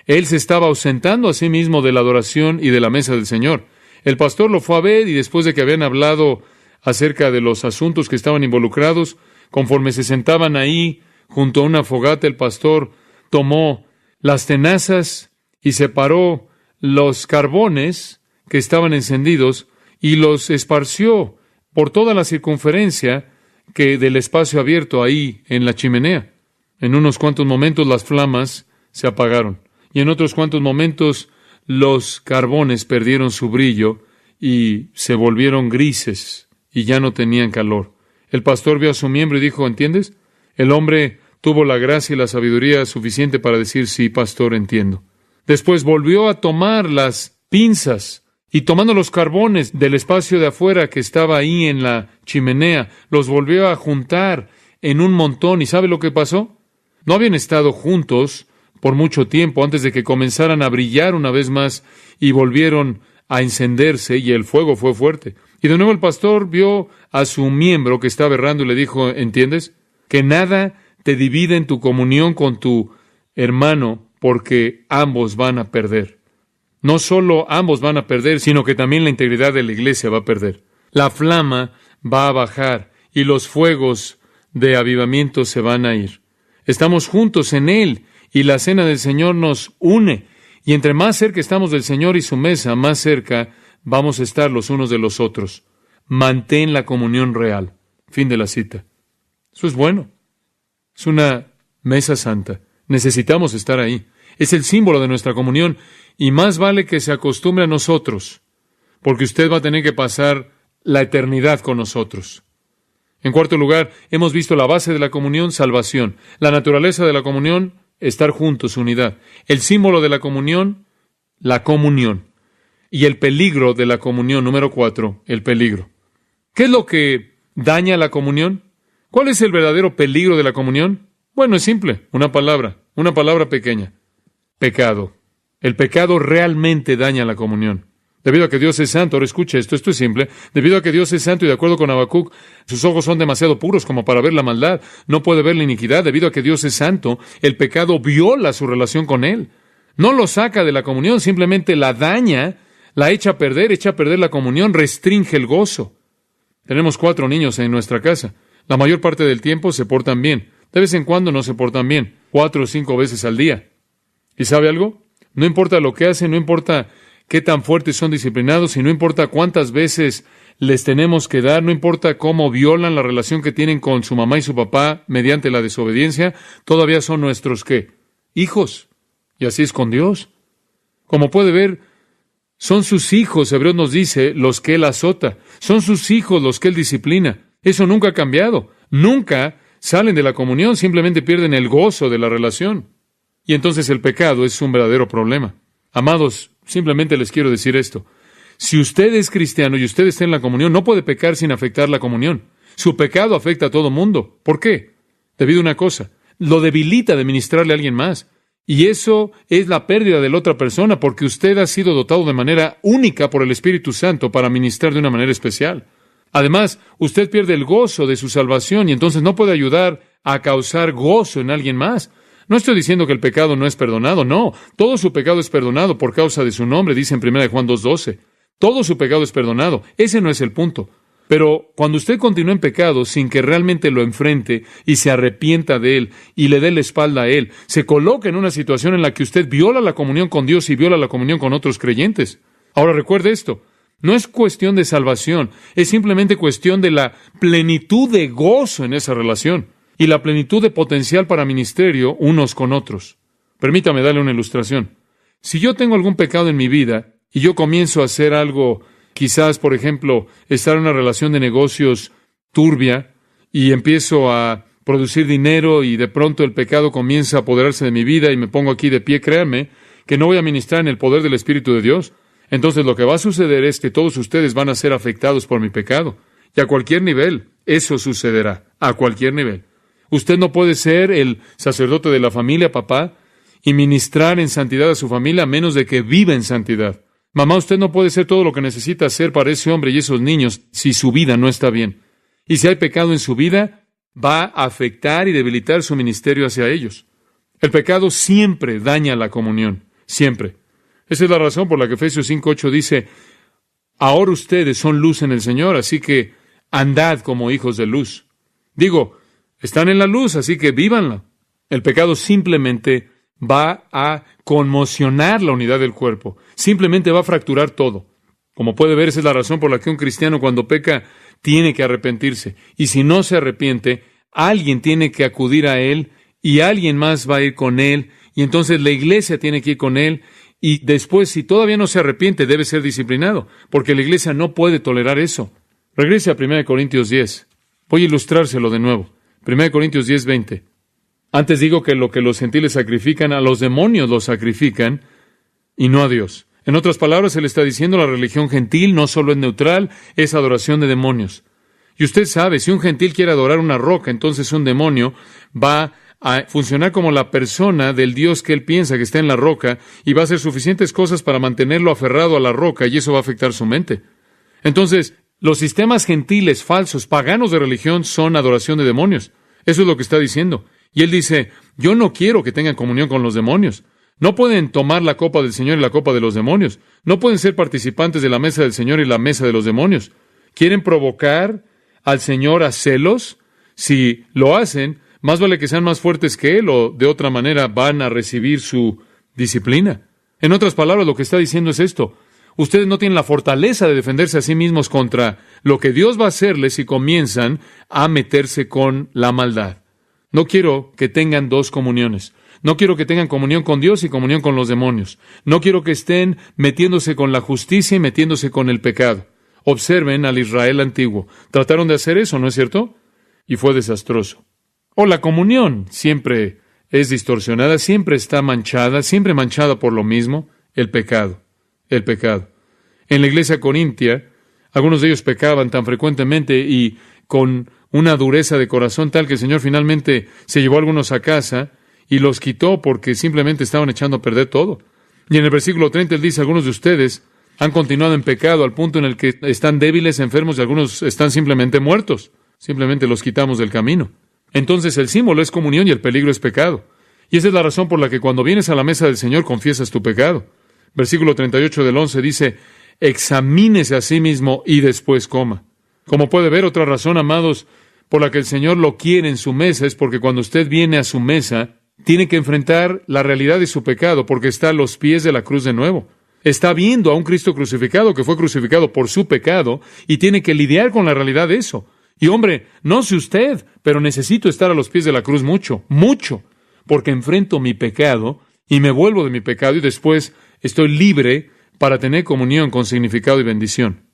Él se estaba ausentando a sí mismo de la adoración y de la mesa del Señor. El pastor lo fue a ver y después de que habían hablado acerca de los asuntos que estaban involucrados, conforme se sentaban ahí junto a una fogata, el pastor tomó las tenazas y separó los carbones que estaban encendidos y los esparció por toda la circunferencia del espacio abierto ahí en la chimenea. En unos cuantos momentos las flamas se apagaron y en otros cuantos momentos los carbones perdieron su brillo y se volvieron grises y ya no tenían calor. El pastor vio a su miembro y dijo, ¿entiendes? El hombre tuvo la gracia y la sabiduría suficiente para decir, sí, pastor, entiendo. Después volvió a tomar las pinzas y tomando los carbones del espacio de afuera que estaba ahí en la chimenea, los volvió a juntar en un montón. ¿Y sabe lo que pasó? No habían estado juntos por mucho tiempo antes de que comenzaran a brillar una vez más y volvieron a encenderse y el fuego fue fuerte. Y de nuevo el pastor vio a su miembro que estaba errando y le dijo, ¿entiendes? Que nada te divide en tu comunión con tu hermano porque ambos van a perder. No solo ambos van a perder, sino que también la integridad de la iglesia va a perder. La flama va a bajar y los fuegos de avivamiento se van a ir. Estamos juntos en Él y la cena del Señor nos une. Y entre más cerca estamos del Señor y su mesa, más cerca vamos a estar los unos de los otros. Mantén la comunión real. Fin de la cita. Eso es bueno. Es una mesa santa. Necesitamos estar ahí. Es el símbolo de nuestra comunión y más vale que se acostumbre a nosotros, porque usted va a tener que pasar la eternidad con nosotros. En cuarto lugar, hemos visto la base de la comunión, salvación. La naturaleza de la comunión, estar juntos, unidad. El símbolo de la comunión, la comunión. Y el peligro de la comunión, número 4, el peligro. ¿Qué es lo que daña la comunión? ¿Cuál es el verdadero peligro de la comunión? Bueno, es simple, una palabra pequeña. Pecado. El pecado realmente daña la comunión. Debido a que Dios es santo, ahora escuche esto es simple, debido a que Dios es santo y de acuerdo con Habacuc, sus ojos son demasiado puros como para ver la maldad, no puede ver la iniquidad, debido a que Dios es santo, el pecado viola su relación con Él. No lo saca de la comunión, simplemente la daña, la echa a perder la comunión, restringe el gozo. Tenemos 4 niños en nuestra casa. La mayor parte del tiempo se portan bien. De vez en cuando no se portan bien, 4 o 5 veces al día. ¿Y sabe algo? No importa lo que hacen, no importa qué tan fuertes son disciplinados y no importa cuántas veces les tenemos que dar, no importa cómo violan la relación que tienen con su mamá y su papá mediante la desobediencia, todavía son nuestros, ¿qué? Hijos. Y así es con Dios. Como puede ver, son sus hijos, Hebreos nos dice, los que Él azota. Son sus hijos los que Él disciplina. Eso nunca ha cambiado. Nunca salen de la comunión, simplemente pierden el gozo de la relación. Y entonces el pecado es un verdadero problema. Amados, simplemente les quiero decir esto. Si usted es cristiano y usted está en la comunión, no puede pecar sin afectar la comunión. Su pecado afecta a todo mundo. ¿Por qué? Debido a una cosa. Lo debilita de ministrarle a alguien más. Y eso es la pérdida de la otra persona, porque usted ha sido dotado de manera única por el Espíritu Santo para ministrar de una manera especial. Además, usted pierde el gozo de su salvación y entonces no puede ayudar a causar gozo en alguien más. No estoy diciendo que el pecado no es perdonado, no. Todo su pecado es perdonado por causa de su nombre, dice en 1 Juan 2:12. Todo su pecado es perdonado. Ese no es el punto. Pero cuando usted continúa en pecado sin que realmente lo enfrente y se arrepienta de él y le dé la espalda a él, se coloca en una situación en la que usted viola la comunión con Dios y viola la comunión con otros creyentes. Ahora recuerde esto. No es cuestión de salvación, es simplemente cuestión de la plenitud de gozo en esa relación y la plenitud de potencial para ministerio unos con otros. Permítame darle una ilustración. Si yo tengo algún pecado en mi vida y yo comienzo a hacer algo, quizás, por ejemplo, estar en una relación de negocios turbia y empiezo a producir dinero y de pronto el pecado comienza a apoderarse de mi vida y me pongo aquí de pie, créanme que no voy a ministrar en el poder del Espíritu de Dios. Entonces lo que va a suceder es que todos ustedes van a ser afectados por mi pecado. Y a cualquier nivel, eso sucederá. A cualquier nivel. Usted no puede ser el sacerdote de la familia, papá, y ministrar en santidad a su familia a menos de que viva en santidad. Mamá, usted no puede ser todo lo que necesita hacer para ese hombre y esos niños si su vida no está bien. Y si hay pecado en su vida, va a afectar y debilitar su ministerio hacia ellos. El pecado siempre daña la comunión. Siempre. Esa es la razón por la que Efesios 5:8 dice, ahora ustedes son luz en el Señor, así que andad como hijos de luz. Digo, están en la luz, así que vívanla. El pecado simplemente va a conmocionar la unidad del cuerpo. Simplemente va a fracturar todo. Como puede ver, esa es la razón por la que un cristiano cuando peca tiene que arrepentirse. Y si no se arrepiente, alguien tiene que acudir a él y alguien más va a ir con él. Y entonces la iglesia tiene que ir con él. Y después, si todavía no se arrepiente, debe ser disciplinado, porque la iglesia no puede tolerar eso. Regrese a 1 Corintios 10. Voy a ilustrárselo de nuevo. 1 Corintios 10:20. Antes digo que lo que los gentiles sacrifican, a los demonios los sacrifican y no a Dios. En otras palabras, él está diciendo la religión gentil no solo es neutral, es adoración de demonios. Y usted sabe, si un gentil quiere adorar una roca, entonces un demonio va a funcionar como la persona del Dios que él piensa que está en la roca y va a hacer suficientes cosas para mantenerlo aferrado a la roca y eso va a afectar su mente. Entonces, los sistemas gentiles, falsos, paganos de religión son adoración de demonios. Eso es lo que está diciendo. Y él dice, yo no quiero que tengan comunión con los demonios. No pueden tomar la copa del Señor y la copa de los demonios. No pueden ser participantes de la mesa del Señor y la mesa de los demonios. ¿Quieren provocar al Señor a celos? Si lo hacen, más vale que sean más fuertes que Él o de otra manera van a recibir su disciplina. En otras palabras, lo que está diciendo es esto. Ustedes no tienen la fortaleza de defenderse a sí mismos contra lo que Dios va a hacerles si comienzan a meterse con la maldad. No quiero que tengan dos comuniones. No quiero que tengan comunión con Dios y comunión con los demonios. No quiero que estén metiéndose con la justicia y metiéndose con el pecado. Observen al Israel antiguo. Trataron de hacer eso, ¿no es cierto? Y fue desastroso. La comunión siempre es distorsionada, siempre está manchada, siempre manchada por lo mismo, el pecado. El pecado. En la iglesia corintia, algunos de ellos pecaban tan frecuentemente y con una dureza de corazón tal que el Señor finalmente se llevó a algunos a casa y los quitó porque simplemente estaban echando a perder todo. Y en el versículo 30 él dice, algunos de ustedes han continuado en pecado al punto en el que están débiles, enfermos y algunos están simplemente muertos. Simplemente los quitamos del camino. Entonces el símbolo es comunión y el peligro es pecado. Y esa es la razón por la que cuando vienes a la mesa del Señor confiesas tu pecado. Versículo 38 del 11 dice, examínese a sí mismo y después coma. Como puede ver, otra razón, amados, por la que el Señor lo quiere en su mesa es porque cuando usted viene a su mesa, tiene que enfrentar la realidad de su pecado porque está a los pies de la cruz de nuevo. Está viendo a un Cristo crucificado que fue crucificado por su pecado y tiene que lidiar con la realidad de eso. Y hombre, no sé usted, pero necesito estar a los pies de la cruz mucho, porque enfrento mi pecado y me vuelvo de mi pecado y después estoy libre para tener comunión con significado y bendición.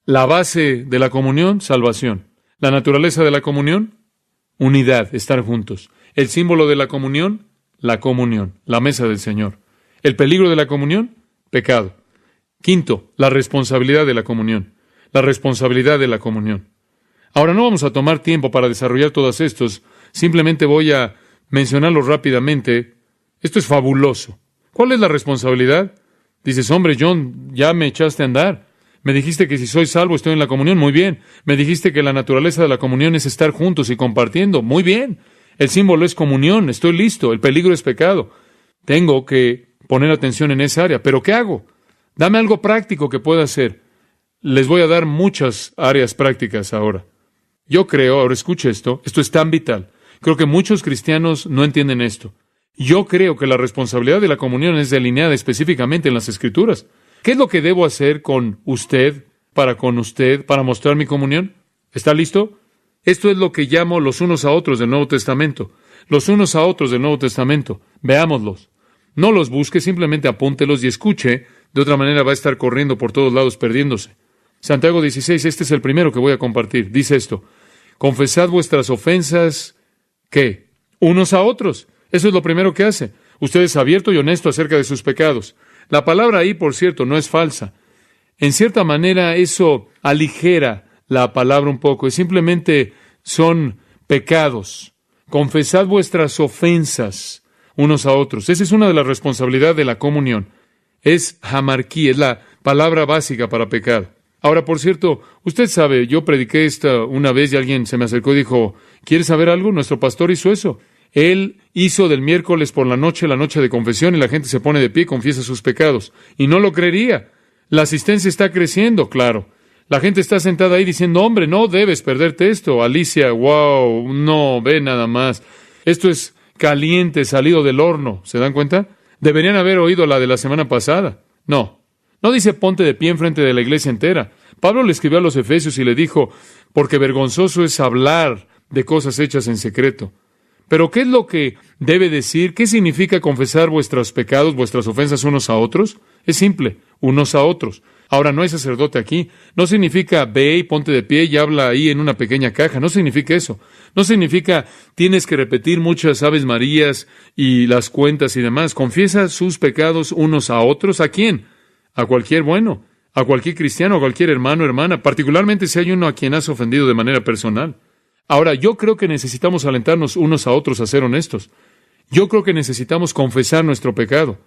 La base de la comunión, salvación. La naturaleza de la comunión, unidad, estar juntos. El símbolo de la comunión, la mesa del Señor. El peligro de la comunión, pecado. Quinto, la responsabilidad de la comunión. La responsabilidad de la comunión. Ahora no vamos a tomar tiempo para desarrollar todos estos, simplemente voy a mencionarlos rápidamente. Esto es fabuloso. ¿Cuál es la responsabilidad? Dices, hombre, John, ya me echaste a andar. Me dijiste que si soy salvo estoy en la comunión. Muy bien. Me dijiste que la naturaleza de la comunión es estar juntos y compartiendo. Muy bien. El símbolo es comunión. Estoy listo. El peligro es pecado. Tengo que poner atención en esa área. ¿Pero qué hago? Dame algo práctico que pueda hacer. Les voy a dar muchas áreas prácticas ahora. Yo creo, ahora escuche esto es tan vital. Creo que muchos cristianos no entienden esto. Yo creo que la responsabilidad de la comunión es delineada específicamente en las Escrituras. ¿Qué es lo que debo hacer con usted, para mostrar mi comunión? ¿Está listo? Esto es lo que llamo los unos a otros del Nuevo Testamento. Los unos a otros del Nuevo Testamento. Veámoslos. No los busque, simplemente apúntelos y escuche. De otra manera va a estar corriendo por todos lados perdiéndose. Santiago 16, este es el primero que voy a compartir. Dice esto. Confesad vuestras ofensas, ¿qué? Unos a otros. Eso es lo primero que hace. Usted es abierto y honesto acerca de sus pecados. La palabra ahí, por cierto, no es falsa. En cierta manera, eso aligera la palabra un poco. Y simplemente son pecados. Confesad vuestras ofensas unos a otros. Esa es una de las responsabilidades de la comunión. Es hamarquí, es la palabra básica para pecado. Ahora, por cierto, usted sabe, yo prediqué esta una vez y alguien se me acercó y dijo, ¿quieres saber algo? Nuestro pastor hizo eso. Él hizo del miércoles por la noche de confesión y la gente se pone de pie y confiesa sus pecados. Y no lo creería. La asistencia está creciendo, claro. La gente está sentada ahí diciendo, hombre, no debes perderte esto. Alicia, wow, no, ve nada más. Esto es caliente, salido del horno. ¿Se dan cuenta? Deberían haber oído la de la semana pasada. No dice ponte de pie enfrente de la iglesia entera. Pablo le escribió a los Efesios y le dijo, porque vergonzoso es hablar de cosas hechas en secreto. Pero ¿qué es lo que debe decir? ¿Qué significa confesar vuestros pecados, vuestras ofensas unos a otros? Es simple, unos a otros. Ahora, no hay sacerdote aquí. No significa ve y ponte de pie y habla ahí en una pequeña caja. No significa eso. No significa tienes que repetir muchas Aves Marías y las cuentas y demás. Confiesa sus pecados unos a otros. ¿A quién? A cualquier bueno, a cualquier cristiano, a cualquier hermano o hermana, particularmente si hay uno a quien has ofendido de manera personal. Ahora, yo creo que necesitamos alentarnos unos a otros a ser honestos. Yo creo que necesitamos confesar nuestro pecado.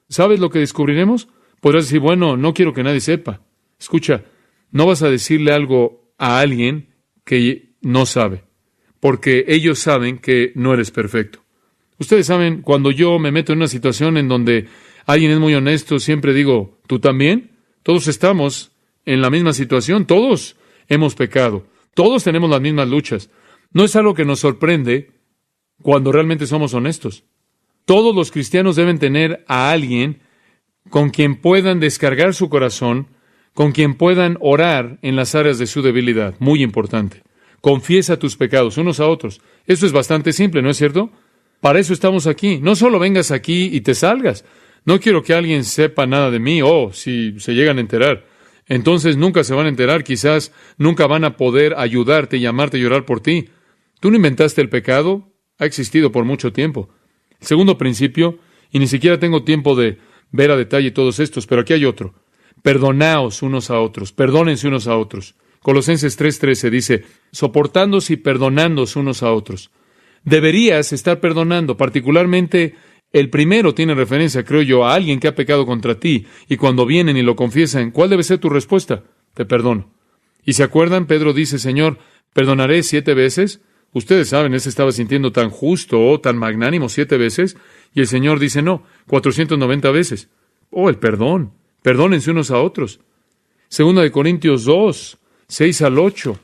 ¿Sabes lo que descubriremos? Podrás decir, bueno, no quiero que nadie sepa. Escucha, no vas a decirle algo a alguien que no sabe, porque ellos saben que no eres perfecto. Ustedes saben, cuando yo me meto en una situación en donde alguien es muy honesto, siempre digo, ¿tú también? Todos estamos en la misma situación, todos hemos pecado, todos tenemos las mismas luchas. No es algo que nos sorprende cuando realmente somos honestos. Todos los cristianos deben tener a alguien con quien puedan descargar su corazón, con quien puedan orar en las áreas de su debilidad. Muy importante. Confiesa tus pecados unos a otros. Eso es bastante simple, ¿no es cierto? Para eso estamos aquí. No solo vengas aquí y te salgas. No quiero que alguien sepa nada de mí. Si se llegan a enterar. Entonces nunca se van a enterar. Quizás nunca van a poder ayudarte, llamarte y llorar por ti. Tú no inventaste el pecado. Ha existido por mucho tiempo. El segundo principio, y ni siquiera tengo tiempo de ver a detalle todos estos, pero aquí hay otro. Perdonaos unos a otros, perdónense unos a otros. Colosenses 3:13 dice, soportándose y perdonándoos unos a otros. Deberías estar perdonando, particularmente el primero tiene referencia, creo yo, a alguien que ha pecado contra ti, y cuando vienen y lo confiesan, ¿cuál debe ser tu respuesta? Te perdono. ¿Y se acuerdan? Pedro dice, Señor, ¿perdonaré 7 veces? Ustedes saben, él se estaba sintiendo tan justo, tan magnánimo 7 veces, y el Señor dice, no, 490 veces. El perdón. Perdónense unos a otros. Segunda de Corintios 2, 6 al 8,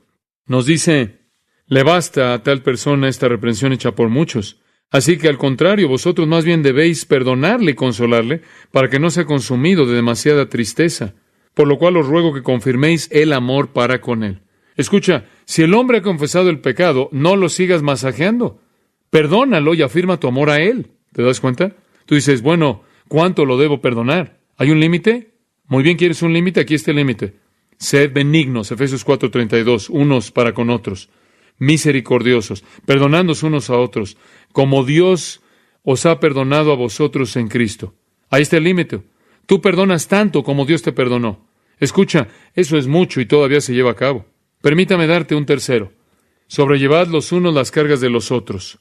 nos dice, le basta a tal persona esta reprensión hecha por muchos. Así que al contrario, vosotros más bien debéis perdonarle y consolarle, para que no sea consumido de demasiada tristeza. Por lo cual os ruego que confirméis el amor para con él. Escucha, si el hombre ha confesado el pecado, no lo sigas masajeando. Perdónalo y afirma tu amor a él. ¿Te das cuenta? Tú dices, bueno, ¿cuánto lo debo perdonar? ¿Hay un límite? Muy bien, ¿quieres un límite? Aquí está el límite. Sed benignos, Efesios 4:32, unos para con otros, misericordiosos, perdonándoos unos a otros, como Dios os ha perdonado a vosotros en Cristo. Ahí está el límite. Tú perdonas tanto como Dios te perdonó. Escucha, eso es mucho y todavía se lleva a cabo. Permítame darte un tercero. Sobrellevad los unos las cargas de los otros.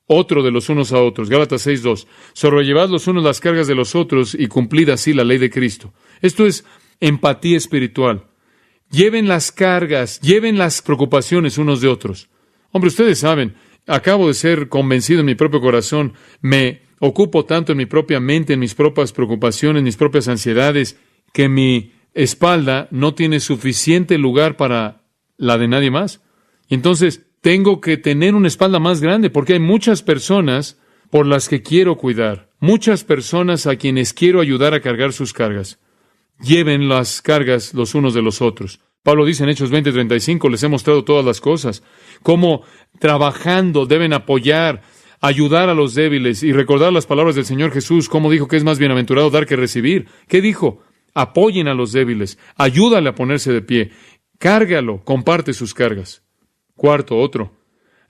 Otro de los unos a otros. Gálatas 6:2. Sobrellevad los unos las cargas de los otros y cumplid así la ley de Cristo. Esto es empatía espiritual. Lleven las cargas, lleven las preocupaciones unos de otros. Hombre, ustedes saben, acabo de ser convencido en mi propio corazón. Me ocupo tanto en mi propia mente, en mis propias preocupaciones, mis propias ansiedades, que mi espalda no tiene suficiente lugar para la de nadie más. Y entonces tengo que tener una espalda más grande porque hay muchas personas por las que quiero cuidar, muchas personas a quienes quiero ayudar a cargar sus cargas. Lleven las cargas los unos de los otros. Pablo dice en Hechos 20:35, les he mostrado todas las cosas, cómo trabajando deben apoyar, ayudar a los débiles y recordar las palabras del Señor Jesús, cómo dijo que es más bienaventurado dar que recibir. ¿Qué dijo? Apoyen a los débiles, ayúdale a ponerse de pie, cárgalo, comparte sus cargas. Cuarto, otro,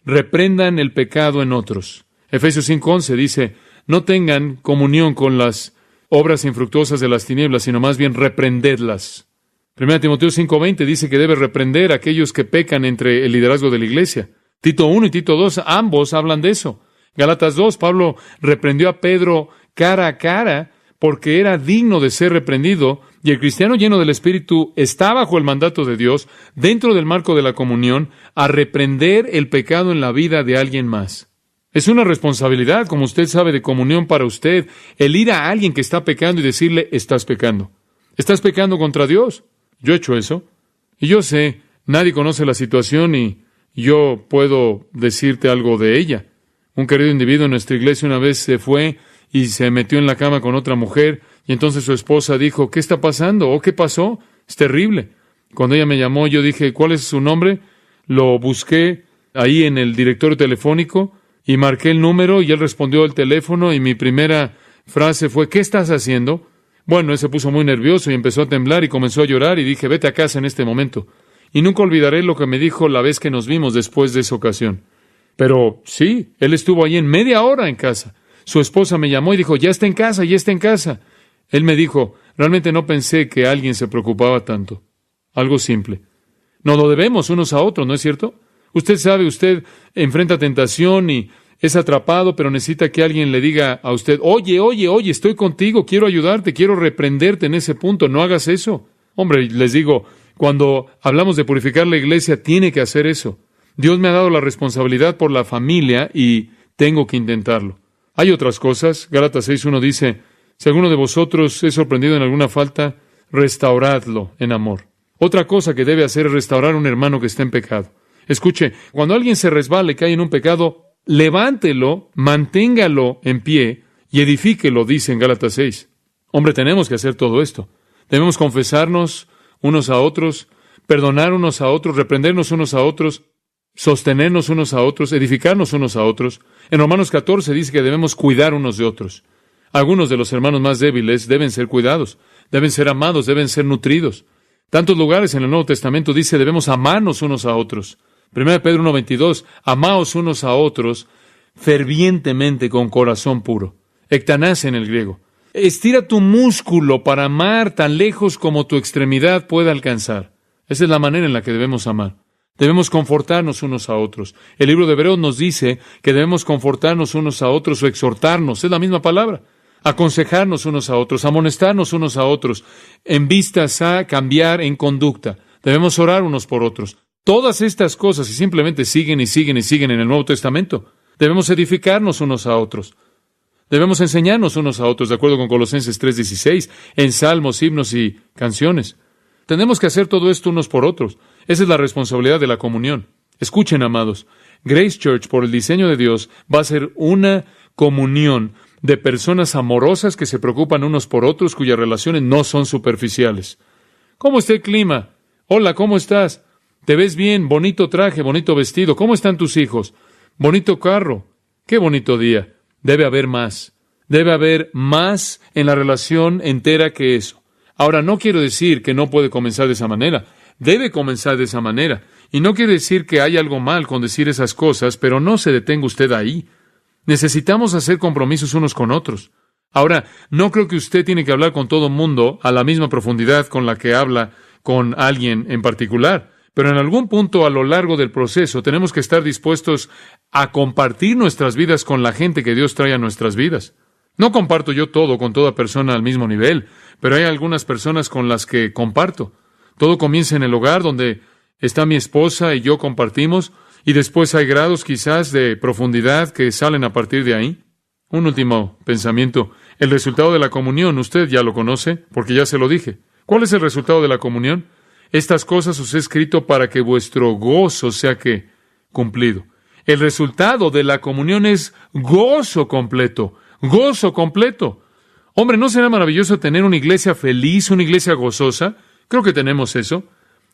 reprendan el pecado en otros. Efesios 5:11 dice, no tengan comunión con las obras infructuosas de las tinieblas, sino más bien reprendedlas. 1 Timoteo 5:20 dice que debe reprender a aquellos que pecan entre el liderazgo de la iglesia. Tito 1 y Tito 2, ambos hablan de eso. Gálatas 2, Pablo reprendió a Pedro cara a cara porque era digno de ser reprendido, y el cristiano lleno del Espíritu está bajo el mandato de Dios, dentro del marco de la comunión, a reprender el pecado en la vida de alguien más. Es una responsabilidad, como usted sabe, de comunión para usted, el ir a alguien que está pecando y decirle, estás pecando. Estás pecando contra Dios. Yo he hecho eso. Y yo sé, nadie conoce la situación y yo puedo decirte algo de ella. Un querido individuo en nuestra iglesia una vez se fue y se metió en la cama con otra mujer, y entonces su esposa dijo, ¿qué está pasando? ¿Qué pasó? Es terrible. Cuando ella me llamó, yo dije, ¿cuál es su nombre? Lo busqué ahí en el directorio telefónico y marqué el número y él respondió al teléfono y mi primera frase fue, ¿qué estás haciendo? Bueno, él se puso muy nervioso y empezó a temblar y comenzó a llorar y dije, vete a casa en este momento. Y nunca olvidaré lo que me dijo la vez que nos vimos después de esa ocasión. Pero sí, él estuvo ahí en media hora en casa. Su esposa me llamó y dijo, ya está en casa, ya está en casa. Él me dijo, realmente no pensé que alguien se preocupaba tanto. Algo simple. Nos lo debemos unos a otros, ¿no es cierto? Usted sabe, usted enfrenta tentación y es atrapado, pero necesita que alguien le diga a usted, oye, estoy contigo, quiero ayudarte, quiero reprenderte en ese punto, no hagas eso. Hombre, les digo, cuando hablamos de purificar la iglesia, tiene que hacer eso. Dios me ha dado la responsabilidad por la familia y tengo que intentarlo. Hay otras cosas. Gálatas 6:1 dice, si alguno de vosotros es sorprendido en alguna falta, restauradlo en amor. Otra cosa que debe hacer es restaurar a un hermano que está en pecado. Escuche, cuando alguien se resbala y cae en un pecado, levántelo, manténgalo en pie y edifíquelo, dice en Gálatas 6. Hombre, tenemos que hacer todo esto. Debemos confesarnos unos a otros, perdonar unos a otros, reprendernos unos a otros, sostenernos unos a otros, edificarnos unos a otros. En Romanos 14 dice que debemos cuidar unos de otros. Algunos de los hermanos más débiles deben ser cuidados, deben ser amados, deben ser nutridos. Tantos lugares en el Nuevo Testamento dice debemos amarnos unos a otros. 1 Pedro 1:22, amaos unos a otros fervientemente con corazón puro. Ectanase en el griego. Estira tu músculo para amar tan lejos como tu extremidad pueda alcanzar. Esa es la manera en la que debemos amar. Debemos confortarnos unos a otros. El libro de Hebreos nos dice que debemos confortarnos unos a otros o exhortarnos. Es la misma palabra. Aconsejarnos unos a otros, amonestarnos unos a otros, en vistas a cambiar en conducta. Debemos orar unos por otros. Todas estas cosas y simplemente siguen y siguen y siguen en el Nuevo Testamento. Debemos edificarnos unos a otros. Debemos enseñarnos unos a otros, de acuerdo con Colosenses 3:16, en salmos, himnos y canciones. Tenemos que hacer todo esto unos por otros. Esa es la responsabilidad de la comunión. Escuchen, amados, Grace Church, por el diseño de Dios, va a ser una comunión de personas amorosas que se preocupan unos por otros, cuyas relaciones no son superficiales. ¿Cómo está el clima? Hola, ¿cómo estás? ¿Te ves bien? Bonito traje, bonito vestido. ¿Cómo están tus hijos? Bonito carro. Qué bonito día. Debe haber más. Debe haber más en la relación entera que eso. Ahora, no quiero decir que no puede comenzar de esa manera. Debe comenzar de esa manera. Y no quiere decir que hay algo mal con decir esas cosas, pero no se detenga usted ahí. Necesitamos hacer compromisos unos con otros. Ahora, no creo que usted tiene que hablar con todo el mundo a la misma profundidad con la que habla con alguien en particular. Pero en algún punto a lo largo del proceso tenemos que estar dispuestos a compartir nuestras vidas con la gente que Dios trae a nuestras vidas. No comparto yo todo con toda persona al mismo nivel, pero hay algunas personas con las que comparto. Todo comienza en el hogar donde está mi esposa y yo compartimos, y después hay grados quizás de profundidad que salen a partir de ahí. Un último pensamiento. El resultado de la comunión, usted ya lo conoce, porque ya se lo dije. ¿Cuál es el resultado de la comunión? Estas cosas os he escrito para que vuestro gozo sea que cumplido. El resultado de la comunión es gozo completo. Gozo completo. Hombre, ¿no será maravilloso tener una iglesia feliz, una iglesia gozosa? Creo que tenemos eso.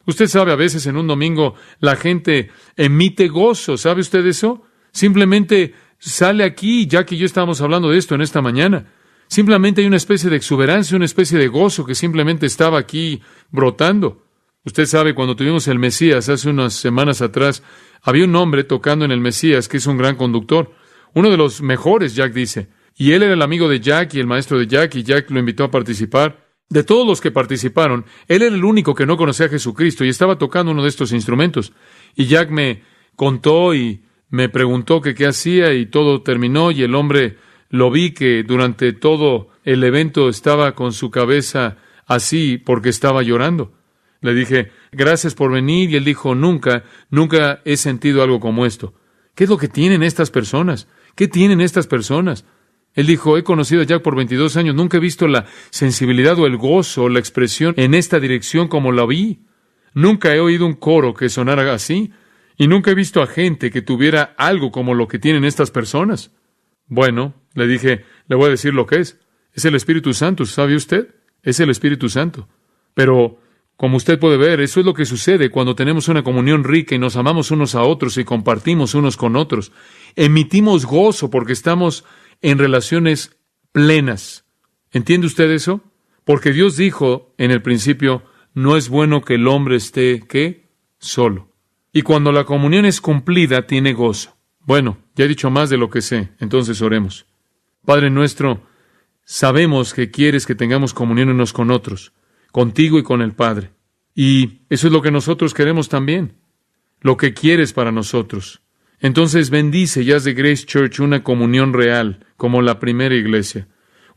Usted sabe, a veces en un domingo la gente emite gozo. ¿Sabe usted eso? Simplemente sale aquí, ya que yo estábamos hablando de esto en esta mañana. Simplemente hay una especie de exuberancia, una especie de gozo que simplemente estaba aquí brotando. Usted sabe, cuando tuvimos el Mesías hace unas semanas atrás, había un hombre tocando en el Mesías que es un gran conductor. Uno de los mejores, Jack dice. Y él era el amigo de Jack y el maestro de Jack, y Jack lo invitó a participar. De todos los que participaron, él era el único que no conocía a Jesucristo y estaba tocando uno de estos instrumentos. Y Jack me contó y me preguntó que qué hacía, y todo terminó, y el hombre lo vi que durante todo el evento estaba con su cabeza así porque estaba llorando. Le dije, gracias por venir, y él dijo, nunca he sentido algo como esto. ¿Qué es lo que tienen estas personas? ¿Qué tienen estas personas? Él dijo, he conocido a Jack por 22 años, nunca he visto la sensibilidad o el gozo o la expresión en esta dirección como la vi. Nunca he oído un coro que sonara así, y nunca he visto a gente que tuviera algo como lo que tienen estas personas. Bueno, le dije, le voy a decir lo que es. Es el Espíritu Santo, ¿sabe usted? Es el Espíritu Santo. Pero como usted puede ver, eso es lo que sucede cuando tenemos una comunión rica y nos amamos unos a otros y compartimos unos con otros. Emitimos gozo porque estamos en relaciones plenas. ¿Entiende usted eso? Porque Dios dijo en el principio, no es bueno que el hombre esté, ¿qué? Solo. Y cuando la comunión es cumplida, tiene gozo. Bueno, ya he dicho más de lo que sé, entonces oremos. Padre nuestro, sabemos que quieres que tengamos comunión unos con otros, contigo y con el Padre. Y eso es lo que nosotros queremos también, lo que quieres para nosotros. Entonces bendice y haz de Grace Church una comunión real, como la primera iglesia.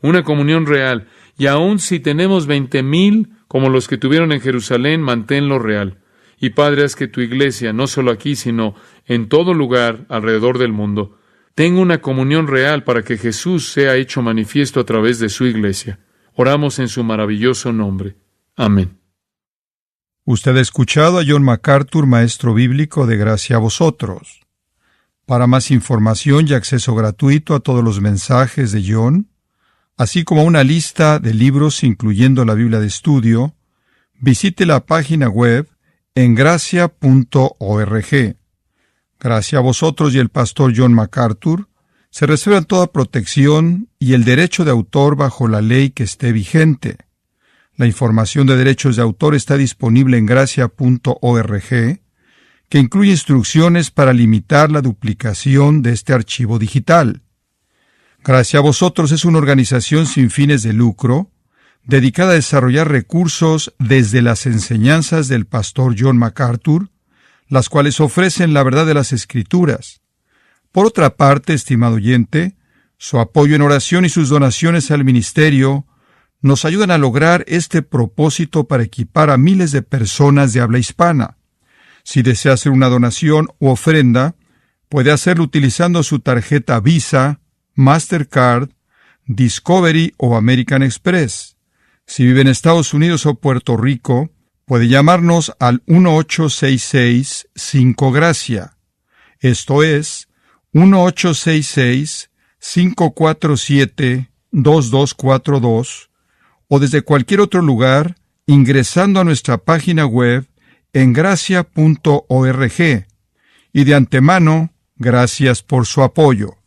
Una comunión real. Y aun si tenemos 20,000, como los que tuvieron en Jerusalén, manténlo real. Y Padre, haz que tu iglesia, no solo aquí, sino en todo lugar alrededor del mundo, tenga una comunión real para que Jesús sea hecho manifiesto a través de su iglesia. Oramos en su maravilloso nombre. Amén. Usted ha escuchado a John MacArthur, maestro bíblico de Gracia a Vosotros. Para más información y acceso gratuito a todos los mensajes de John, así como una lista de libros incluyendo la Biblia de estudio, visite la página web en gracia.org. Gracia a Vosotros y el pastor John MacArthur se reservan toda protección y el derecho de autor bajo la ley que esté vigente. La información de derechos de autor está disponible en gracia.org, que incluye instrucciones para limitar la duplicación de este archivo digital. Gracia a Vosotros es una organización sin fines de lucro, dedicada a desarrollar recursos desde las enseñanzas del pastor John MacArthur, las cuales ofrecen la verdad de las Escrituras. Por otra parte, estimado oyente, su apoyo en oración y sus donaciones al ministerio nos ayudan a lograr este propósito para equipar a miles de personas de habla hispana. Si desea hacer una donación u ofrenda, puede hacerlo utilizando su tarjeta Visa, Mastercard, Discovery o American Express. Si vive en Estados Unidos o Puerto Rico, puede llamarnos al 1-866-5-GRACIA. Esto es 1-866-547-2242, o desde cualquier otro lugar ingresando a nuestra página web en gracia.org. Y de antemano, gracias por su apoyo.